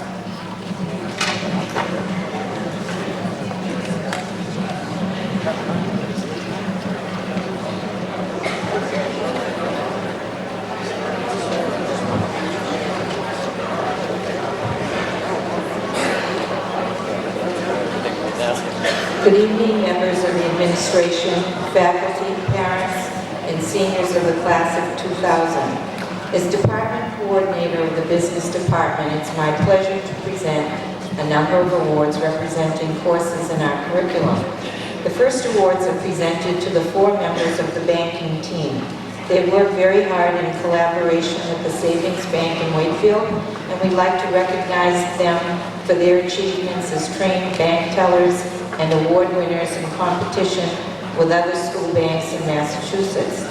Good evening, members of the administration, faculty, parents, and seniors of the class of 2000. As department coordinator of the business department, it's my pleasure to present a number of awards representing courses in our curriculum. The first awards are presented to the 4 members of the banking team. They work very hard in collaboration with the Savings Bank in Wakefield, and we'd like to recognize them for their achievements as trained bank tellers and award winners in competition with other school banks in Massachusetts.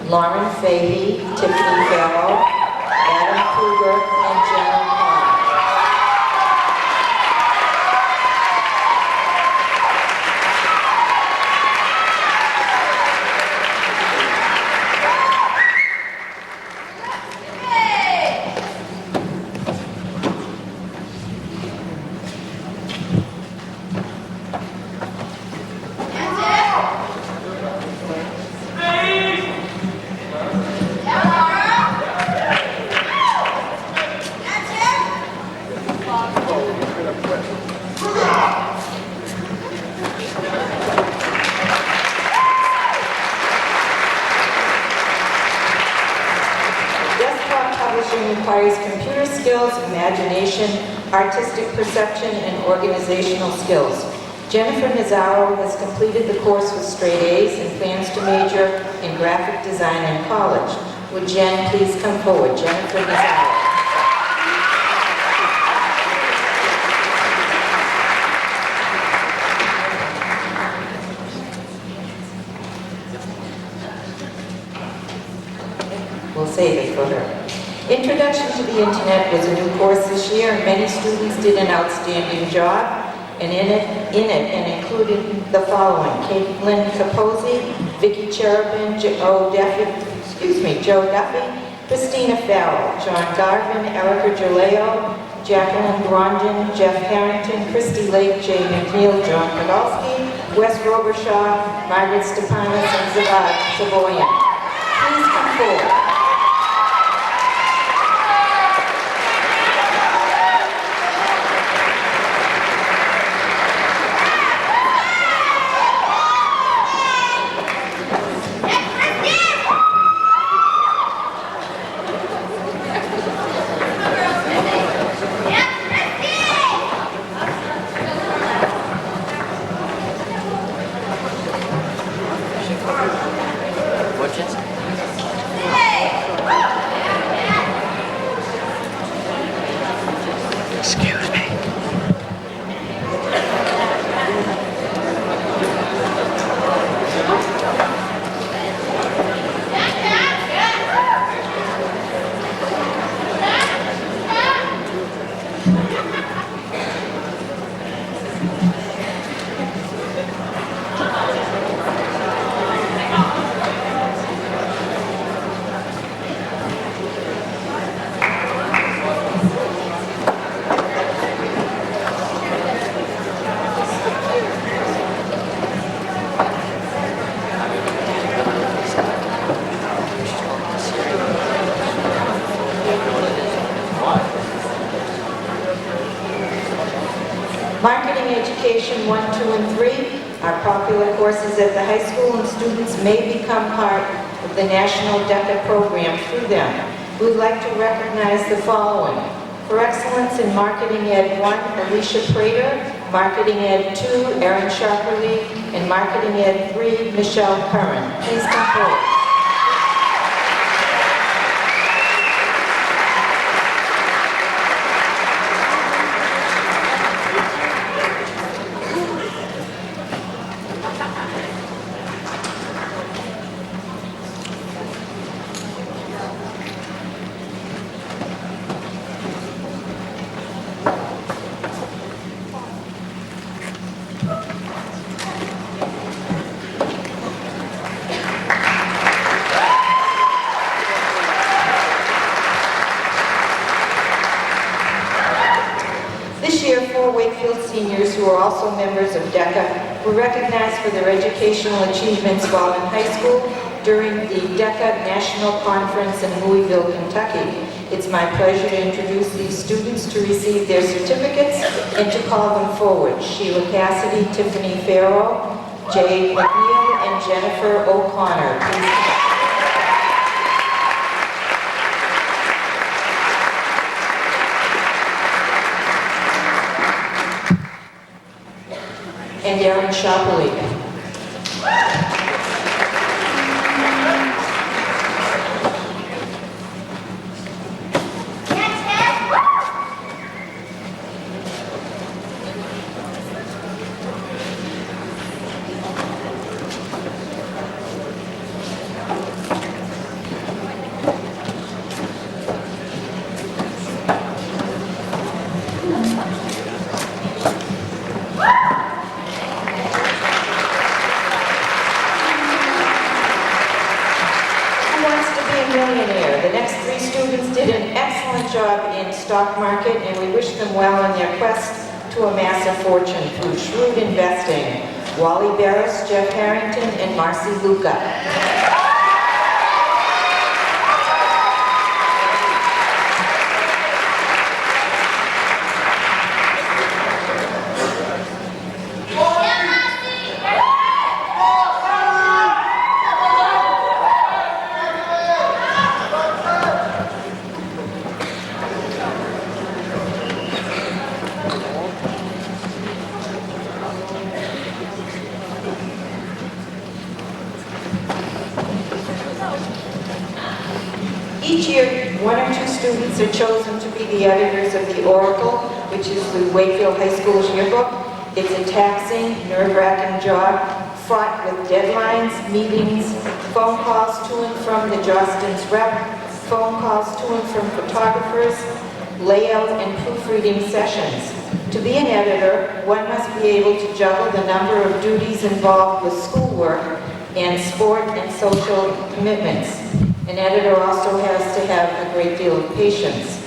Lauren Fahey, Tiffany Farrell, Adam Kruger, and Jenna Hall. Requires computer skills, imagination, artistic perception, and organizational skills. Jennifer Nazaro has completed the course with straight A's and plans to major in graphic design in college. Would Jen please come forward? Jennifer Nazaro. We'll save it for her. Introduction to the Internet was a new course this year, and many students did an outstanding job. And in it included the following: Caitlin Capozzi, Vicki Cherubin, Joe Duffy, Christina Farrell, John Garvin, Erica Jaleo, Jacqueline Grondin, Jeff Harrington, Christy Lake, Jay McNeil, John Podolsky, Wes Robershaw, Margaret Stepanis, and Zavad Savoyan. Please come forward. Hey! Marketing Education 1, 2, and 3 are popular courses at the high school, and students may become part of the National DECA program through them. We would like to recognize the following. For excellence in Marketing Ed 1, Alicia Prater, Marketing Ed 2, Erin Sharperly, and Marketing Ed 3, Michelle Curran. Please come forward. This year, 4 Wakefield seniors who are also members of DECA were recognized for their educational achievements while in high school during the DECA National Conference in Louisville, Kentucky. It's my pleasure to introduce these students to receive their certificates and to call them forward. Sheila Cassidy, Tiffany Farrow, Jay McNeil, and Jennifer O'Connor. Please come. And Erin Sharperly. Stock market, and we wish them well in their quest to amass a fortune through shrewd investing. Wally Barris, Jeff Harrington, and Marcy Luca. Each year, 1 or 2 students are chosen to be the editors of the Oracle, which is the Wakefield High School's yearbook. It's a taxing, nerve-wracking job, fraught with deadlines, meetings, phone calls to and from the Jostens rep, phone calls to and from photographers, layout and proofreading sessions. To be an editor, one must be able to juggle the number of duties involved with schoolwork and sport and social commitments. An editor also has to have a great deal of patience.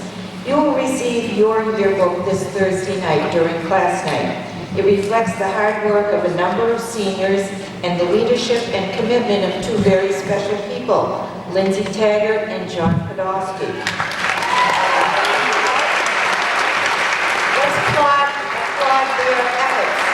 You will receive your yearbook this Thursday night during class night. It reflects the hard work of a number of seniors and the leadership and commitment of 2 very special people, Lindsay Taggart and John Podolsky. Let's applaud their efforts.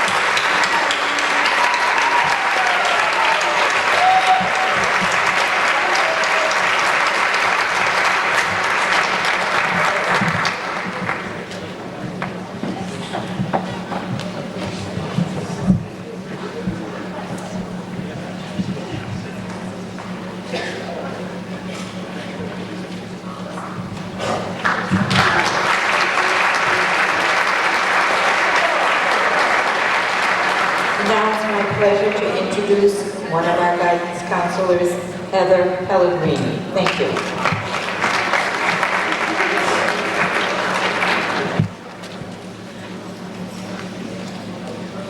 Pleasure to introduce one of our guidance counselors, Heather Pellegrini. Thank you.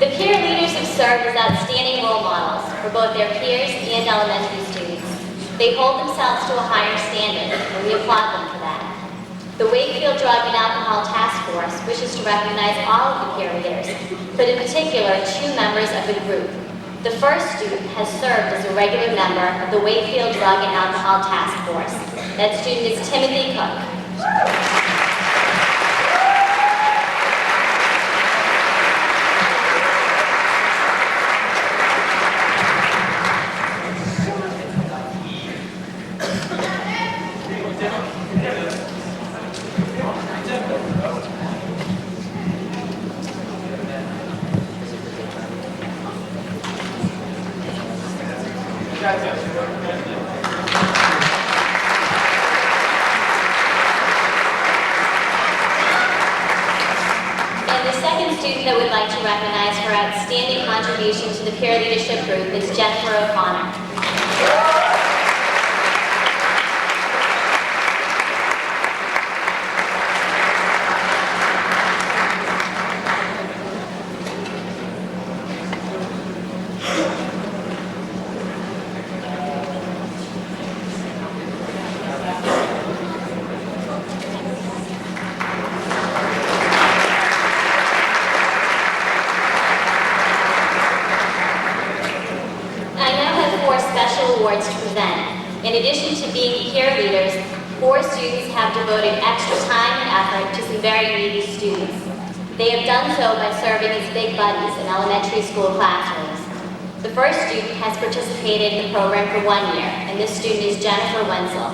The peer leaders have served as outstanding role models for both their peers and elementary students. They hold themselves to a higher standard, and we applaud them for that. The Wakefield Drug and Alcohol Task Force wishes to recognize all of the peer leaders, but in particular, 2 members of the group. The first student has served as a regular member of the Wakefield Drug and Alcohol Task Force. That student is Timothy Cook. That we'd like to recognize for outstanding contribution to the peer leadership group is Jennifer O'Connor. Awards to present. In addition to being peer leaders, 4 students have devoted extra time and effort to some very needy students. They have done so by serving as big buddies in elementary school classrooms. The first student has participated in the program for 1 year, and this student is Jennifer Wenzel.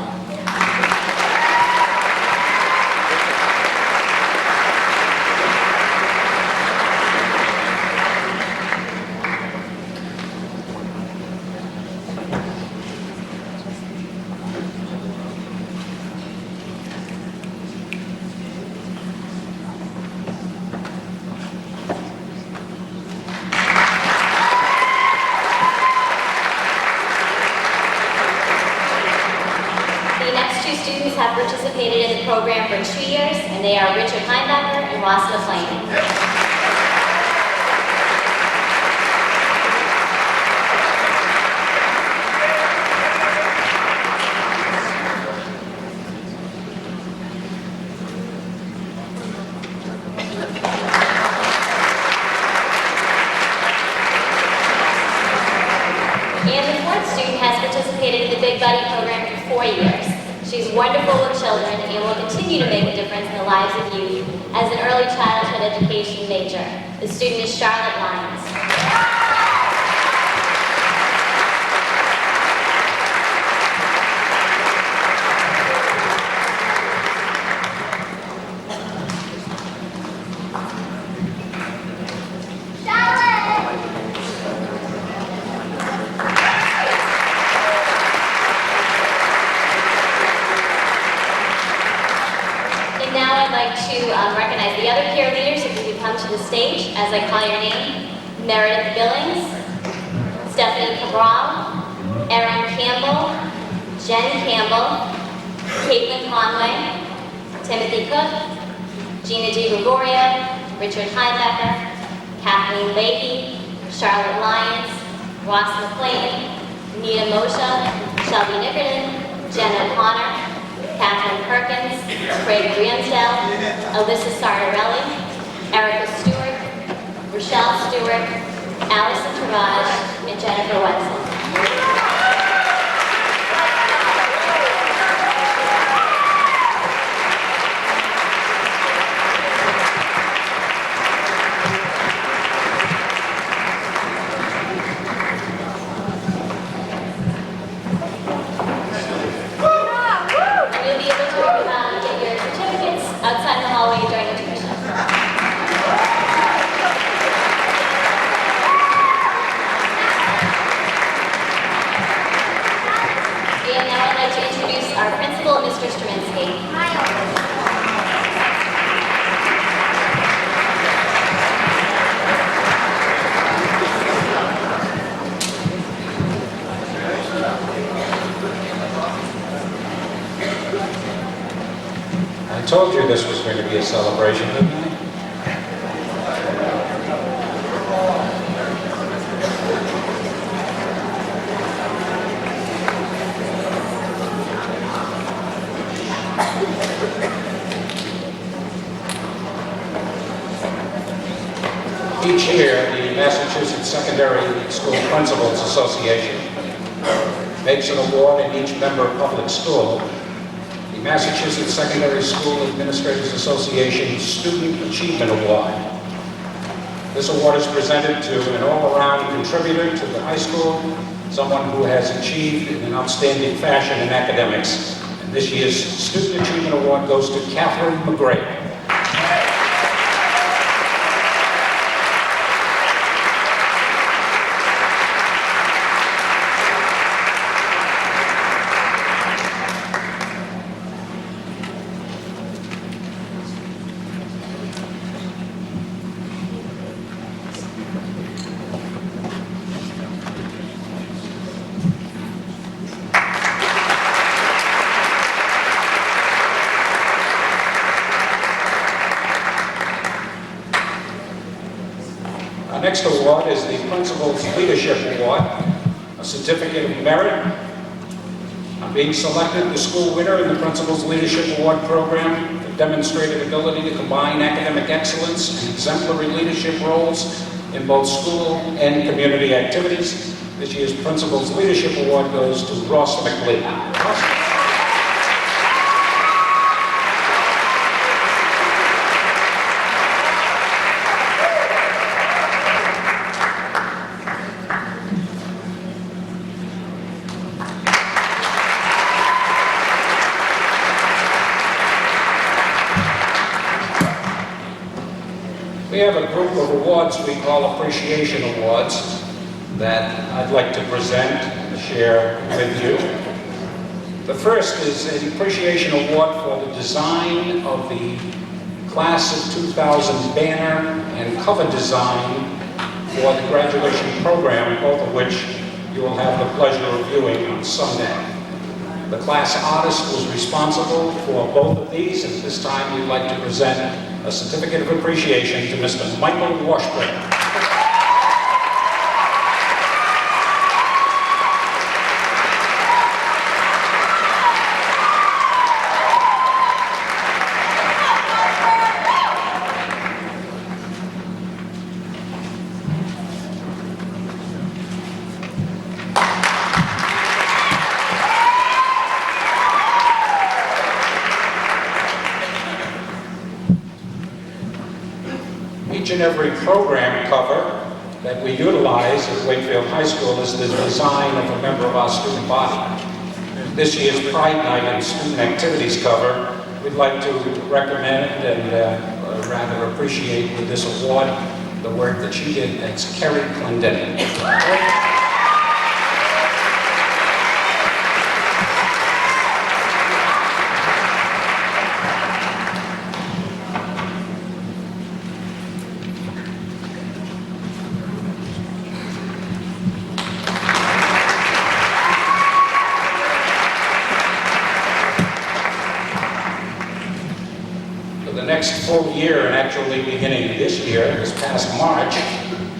Have participated in the program for 2 years, and they are Richard Heinbecker and Ross McLean. And the 4th student has participated in the Big Buddy program for 4 years. She's wonderful with children and will continue to make a difference in the lives of youth as an early childhood education major. The student is Charlotte Lyons. Recognize the other peer leaders if you could come to the stage as I call your name. Meredith Billings, Stephanie Cabral, Erin Campbell, Jen Campbell, Caitlin Conway, Timothy Cook, Gina DiGregorio, Richard Heinbecker, Kathleen Leahy, Charlotte Lyons, Ross McLean, Nita Moshe, Shelby Nickerton, Jen O'Connor, Catherine Perkins, Craig Riensdale, Alyssa Sardarelli, Erica Stewart, Rochelle Stewart, Allison Travage, and Jennifer Wenzel. Outside the hallway during intermission. And now I'd like to introduce our principal, Mr. Straminsky. I told you this was going to be a celebration, didn't I? Each year, the Massachusetts Secondary School Principals Association makes an award in each member public school. The Massachusetts Secondary School Administrators Association Student Achievement Award. This award is presented to an all-around contributor to the high school, someone who has achieved in an outstanding fashion in academics. And this year's Student Achievement Award goes to Catherine McGray. Our next award is the Principal's Leadership Award, a certificate of merit. On being selected the school winner in the Principal's Leadership Award program for demonstrated ability to combine academic excellence and exemplary leadership roles in both school and community activities. This year's Principal's Leadership Award goes to Ross McLean. Ross? We have a group of awards we call Appreciation Awards that I'd like to present and share with you. The first is an Appreciation Award for the design of the Class of 2000 banner and cover design for the graduation program, both of which you will have the pleasure of viewing on Sunday. The class artist was responsible for both of these, and at this time we'd like to present a certificate of appreciation to Mr. Michael Washburn. Each and every program cover that we utilize at Wakefield High School is the design of a member of our student body. This year's Pride Night and Student Activities cover, we'd like to recommend and rather appreciate with this award the work that she did. That's Kerry Clendenning. Next full year, and actually beginning this year, this past March,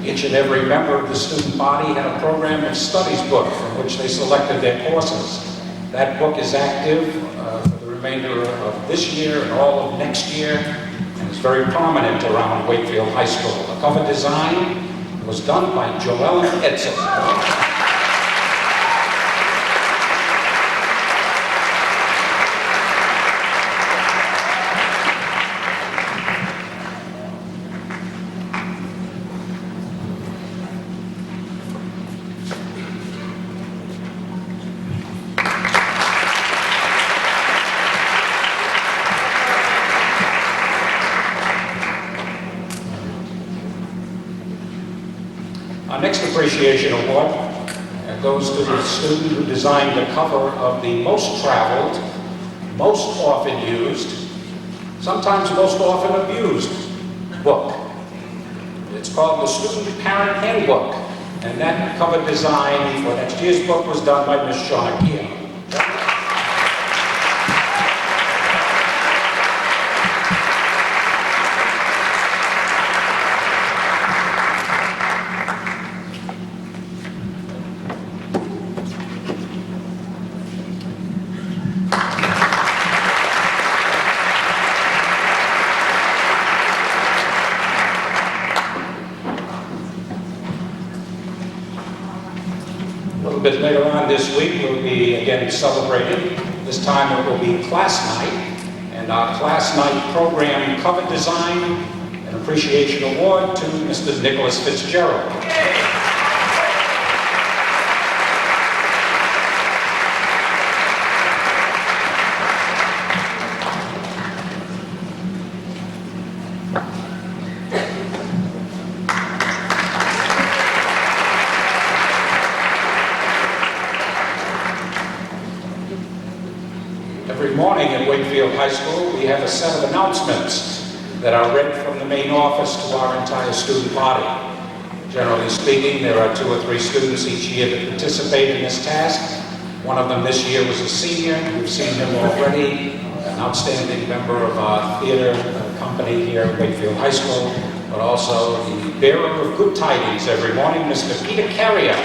each and every member of the student body had a program of studies book from which they selected their courses. That book is active for the remainder of this year and all of next year, and is very prominent around Wakefield High School. The cover design was done by Joellen Edson. Our next appreciation award goes to the student who designed the cover of the most traveled, most often used, sometimes most often abused book. It's called the Student Parent Handbook, and that cover design for next year's book was done by Ms. Shauna Gill. A little bit later on this week, we'll be again celebrating. This time it will be class night, and our class night program cover design and appreciation award to Mr. Nicholas Fitzgerald. Every morning at Wakefield High School, we have a set of announcements that are read from the main office to our entire student body. Generally speaking, there are 2 or 3 students each year that participate in this task. One of them this year was a senior. We've seen him already, an outstanding member of our theater company here at Wakefield High School, but also the bearer of good tidings every morning, Mr. Peter Carrier.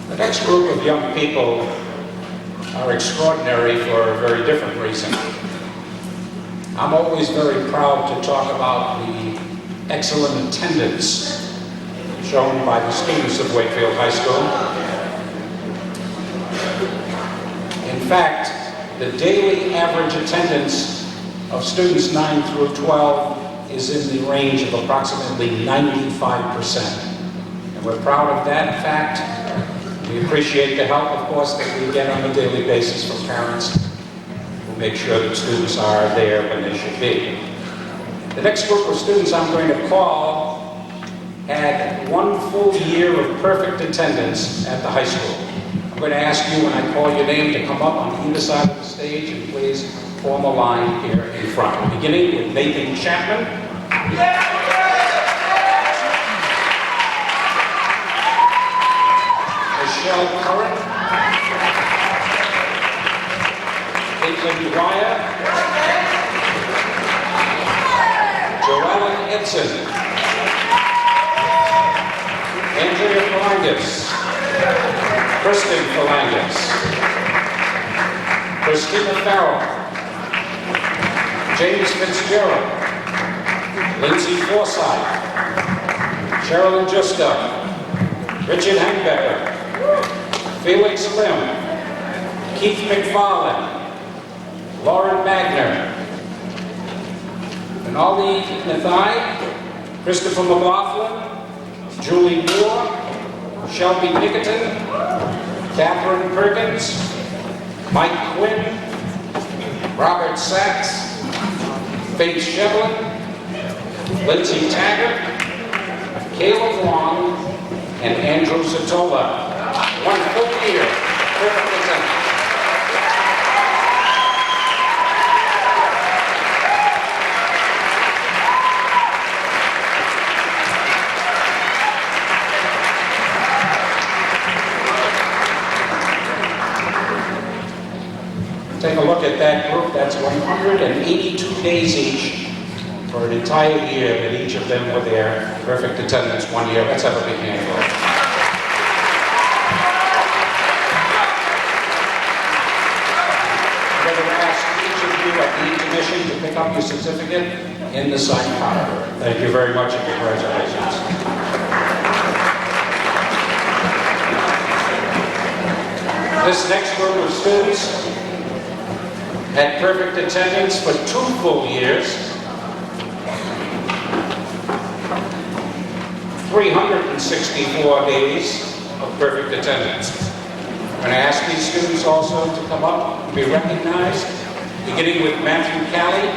The next group of young people are extraordinary for a very different reason. I'm always very proud to talk about the excellent attendance shown by the students of Wakefield High School. In fact, the daily average attendance of students 9 through 12 is in the range of approximately 95%. And we're proud of that fact. We appreciate the help, of course, that we get on a daily basis from parents who make sure that students are there when they should be. The next group of students I'm going to call had 1 full year of perfect attendance at the high school. I'm going to ask you, when I call your name, to come up on either side of the stage and please form a line here in front. Beginning with Nathan Chapman. Michelle Curran, Caitlin Dwyer, Joellen Edson, Andrea Falangas, Kristen Falangas, Christina Farrell, James Fitzgerald, Lindsay Forsythe, Sherilyn Justa, Richard Hengbecker, Felix Lim, Keith McFarland, Lauren Magner, Rinaldi Nathai, Christopher McLaughlin, Julie Moore, Shelby Nickerton, Catherine Perkins, Mike Quinn, Robert Sachs, Faith Shevlin, Lindsay Taggart, Caleb Long, and Andrew Zatola. 1 full year, perfect attendance. Take a look at that group. That's 182 days each for an entire year that each of them were there. Perfect attendance 1 year. Let's have a big hand for it. I'm going to ask each of you at the commission to pick up your certificate in the sign counter. Thank you very much and congratulations. This next group of students had perfect attendance for 2 full years, 364 days of perfect attendance. I'm going to ask these students also to come up and be recognized, beginning with Matthew Callie,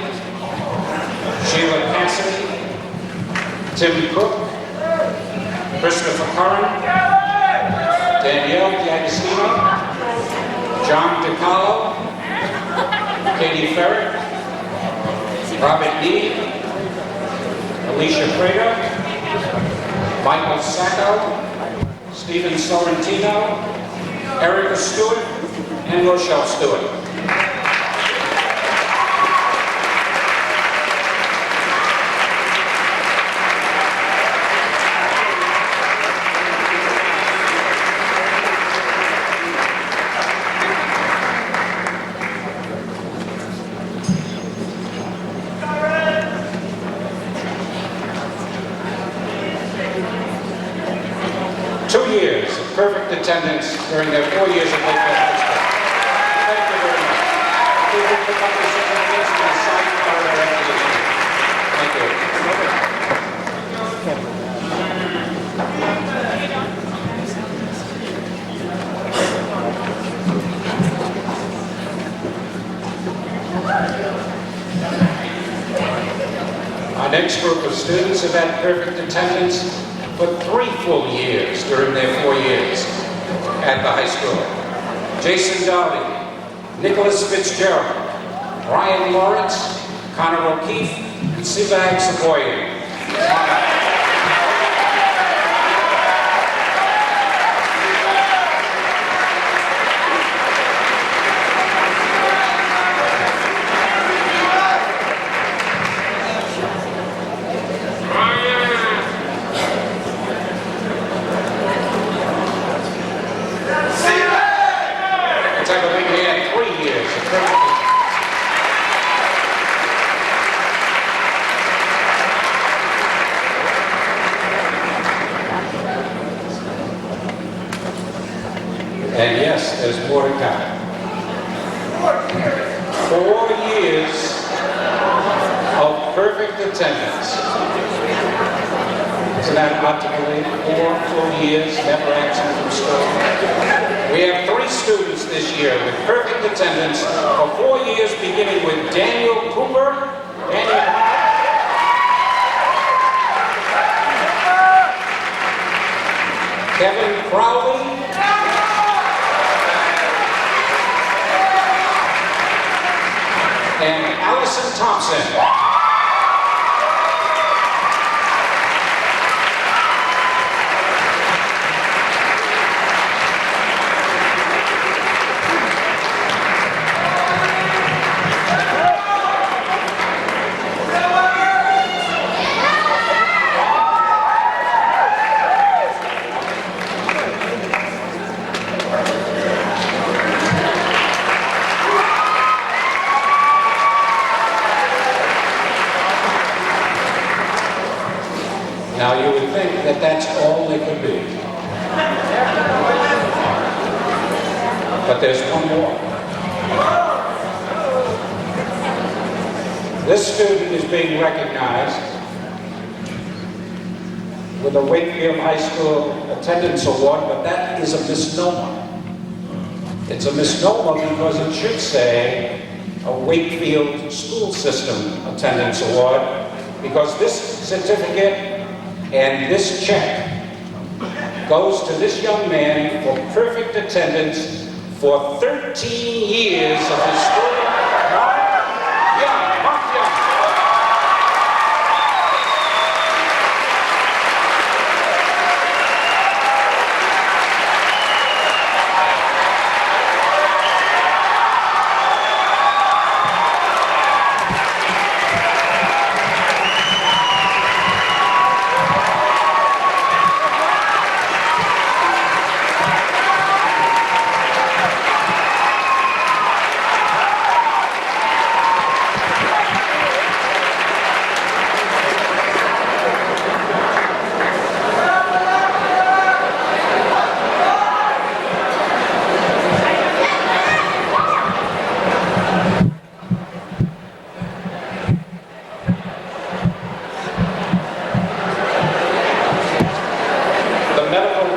Sheila Cassidy, Tim Cook, Christopher Curran, Danielle D'Agostino, John DiCarlo, Katie Ferrick, Robert Dean, Alicia Prater, Michael Sacco, Stephen Sorrentino, Erica Stewart, and Rochelle Stewart. 2 years of perfect attendance during their 4 years at Wakefield High School. Thank you very much. Please pick up your certificates and sign card after the meeting. Thank you. Our next group of students have had perfect attendance for 3 full years during their 4 years at the high school. Jason Darby, Nicholas Fitzgerald, Brian Lawrence, Connor O'Keefe, and Sivag Savoyan. And yes, there's more to come. 4 years of perfect attendance. Isn't that hard to believe? 4 full years, never absent from school. We have 3 students this year with perfect attendance for 4 years, beginning with Daniel Cooper, Kevin Crowley, and Allison Thompson. Now you would think that that's all they could be. But there's one more. This student is being recognized with a Wakefield High School Attendance Award, but that is a misnomer. It's a misnomer because it should say a Wakefield School System Attendance Award, because this certificate and this check goes to this young man for perfect attendance for 13 years of his school. Mark Young.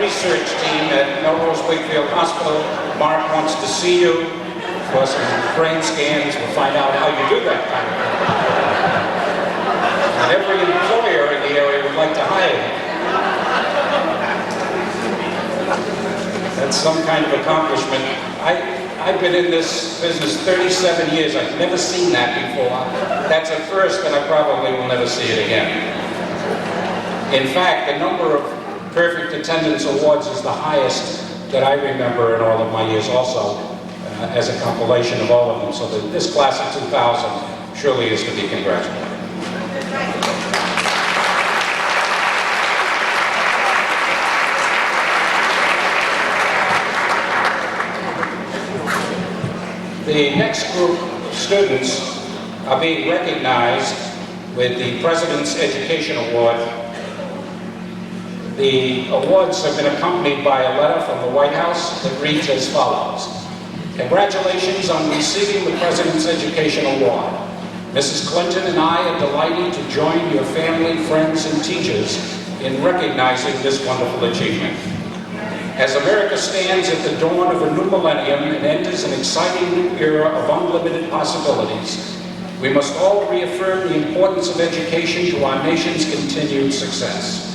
Research team at Melrose Wakefield Hospital. Mark wants to see you for some brain scans. We'll find out how you do that kind of thing. And every employer in the area would like to hire you. That's some kind of accomplishment. I've been in this business 37 years. I've never seen that before. That's a first, and I probably will never see it again. In fact, the number of Perfect Attendance Awards is the highest that I remember in all of my years also, as a compilation of all of them. So this class of 2000 surely is to be congratulated. The next group of students are being recognized with the President's Education Award. The awards have been accompanied by a letter from the White House that reads as follows. Congratulations on receiving the President's Education Award. Mrs. Clinton and I are delighted to join your family, friends, and teachers in recognizing this wonderful achievement. As America stands at the dawn of a new millennium and enters an exciting new era of unlimited possibilities, we must all reaffirm the importance of education to our nation's continued success.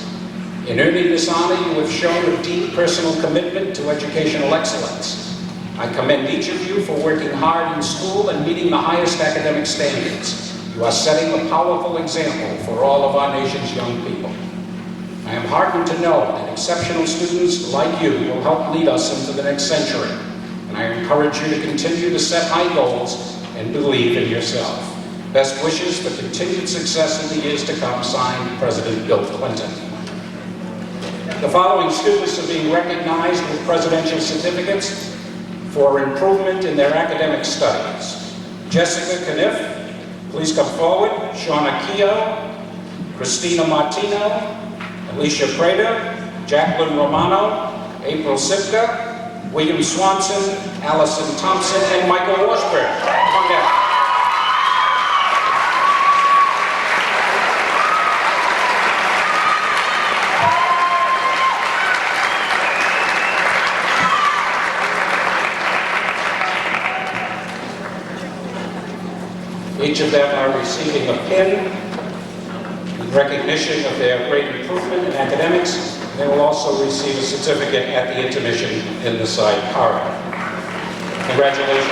In earning this honor, you have shown a deep personal commitment to educational excellence. I commend each of you for working hard in school and meeting the highest academic standards. You are setting a powerful example for all of our nation's young people. I am heartened to know that exceptional students like you will help lead us into the next century, and I encourage you to continue to set high goals and believe in yourself. Best wishes for continued success in the years to come, signed President Bill Clinton. The following students are being recognized with presidential certificates for improvement in their academic studies. Jessica Kniff, please come forward. Shauna Keogh, Christina Martino, Alicia Prater, Jacqueline Romano, April Sipka, William Swanson, Allison Thompson, and Michael Washburn. Come on down. Each of them are receiving a pin in recognition of their great improvement in academics. They will also receive a certificate at the intermission in the side corridor. Congratulations.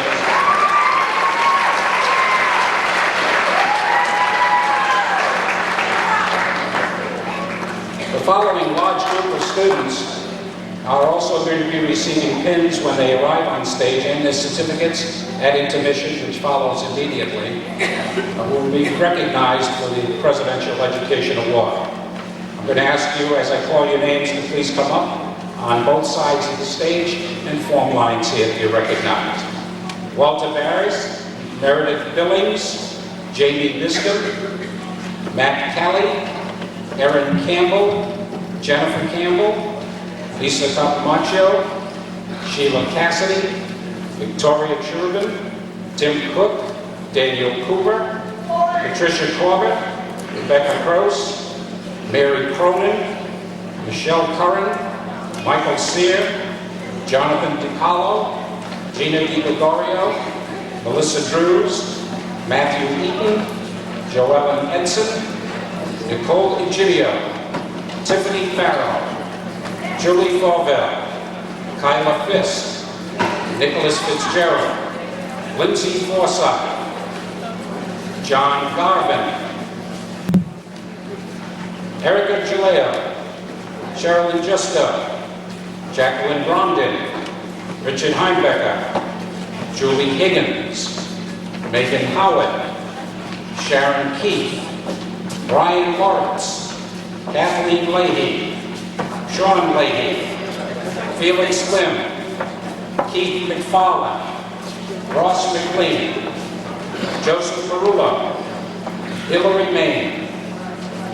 The following large group of students are also going to be receiving pins when they arrive on stage, and their certificates at intermission, which follows immediately, will be recognized for the Presidential Education Award. I'm going to ask you, as I call your names, to please come up on both sides of the stage and form lines here to be recognized. Walter Barris, Meredith Billings, Jamie Biscombe, Matt Kelly, Erin Campbell, Jennifer Campbell, Lisa Capamacho, Sheila Cassidy, Victoria Churban, Tim Cook, Daniel Cooper, Patricia Corbett, Rebecca Crouse, Mary Cronin, Michelle Curran, Michael Sear, Jonathan DiPaolo, Gina DiGregorio, Melissa Drews, Matthew Eaton, Joellen Edson, Nicole Egidio, Tiffany Farrow, Julie Farvell, Kyla Fisk, Nicholas Fitzgerald, Lindsay Forsythe, John Garvin, Erica Gileo, Sherilyn Justo, Jacqueline Bromden, Richard Heimbecker, Julie Higgins, Megan Howard, Sharon Keith, Brian Lawrence, Kathleen Leahy, Sean Leahy, Felix Lim, Keith McFarland, Ross McLean, Joseph Marullo, Hillary Main,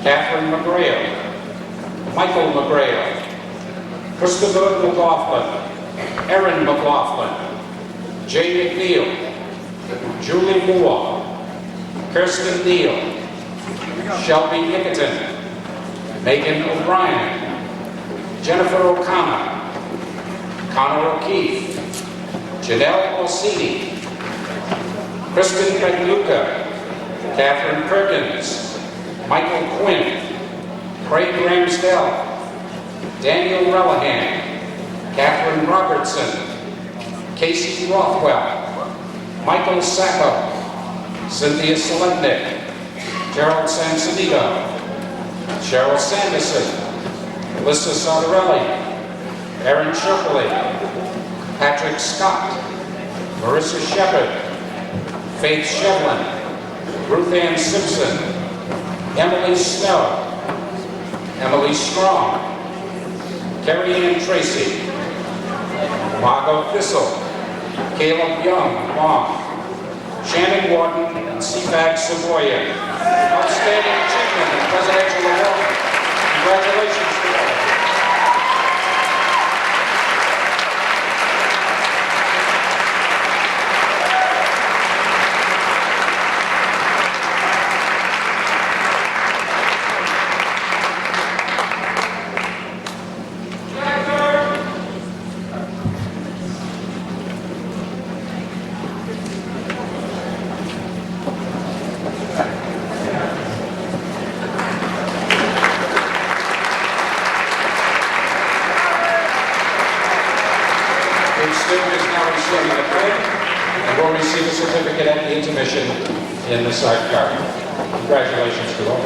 Catherine McGrail, Michael McGrail, Christopher McLaughlin, Erin McLaughlin, Jay McNeil, Julie Moore, Kirsten Neal, Shelby Nickerton, Megan O'Brien, Jennifer O'Connor, Connor O'Keefe, Janelle Orsini, Kristen Pegluca, Catherine Perkins, Michael Quinn, Craig Ramsdell, Daniel Rellahan, Catherine Robertson, Casey Rothwell, Michael Sacco, Cynthia Selenick, Gerald Sansonito, Cheryl Sanderson, Melissa Sardarelli, Aaron Shirley, Patrick Scott, Marissa Shepard, Faith Shevlin, Ruth Ann Simpson, Emily Snow, Emily Strong, Carrie Ann Tracy, Margot Thistle, Caleb Young, Long, Shannon Wharton, and Seabag Savoya. Outstanding achievement in presidential award. Congratulations to all. In the sidecar. Congratulations to all.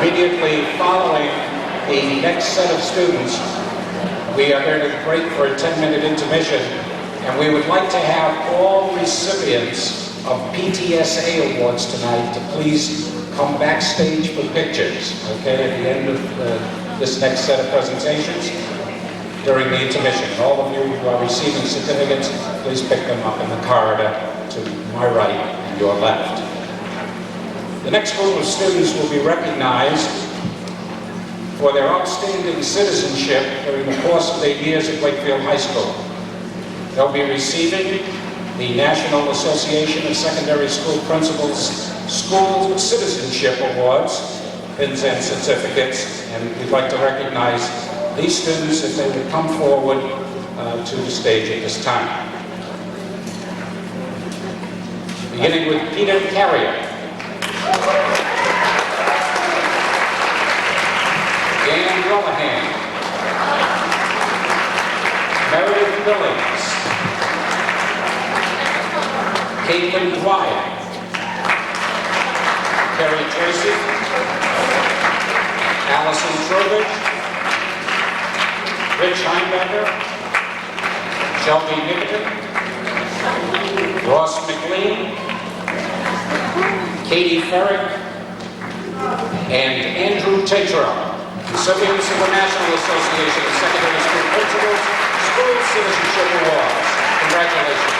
Immediately following the next set of students, we are going to break for a 10-minute intermission, and we would like to have all recipients of PTSA awards tonight to please come backstage for pictures, okay, at the end of this next set of presentations during the intermission. All of you who are receiving certificates, please pick them up in the corridor to my right and your left. The next group of students will be recognized for their outstanding citizenship during the course of their years at Wakefield High School. They'll be receiving the National Association of Secondary School Principals School Citizenship Awards, pins and certificates, and we'd like to recognize these students if they would come forward to the stage at this time. Beginning with Peter Carrier. Dan Willihan, Meredith Billings, Caitlin Dwyer, Terry Tracy, Allison Trowbridge, Rich Heimbecker, Shelby Nickerton, Ross McLean, Katie Ferrick, and Andrew Tatro, recipients of the National Association of Secondary School Principals School Citizenship Awards. Congratulations.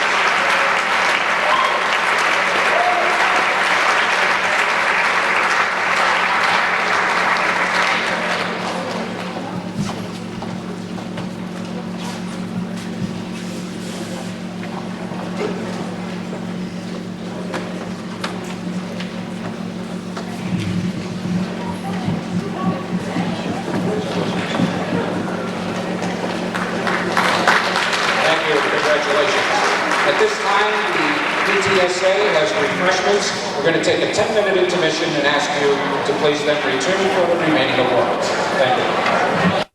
At this time, the PTSA has refreshments. We're going to take a 10-minute intermission and ask you to please then return for the remaining awards. Thank you.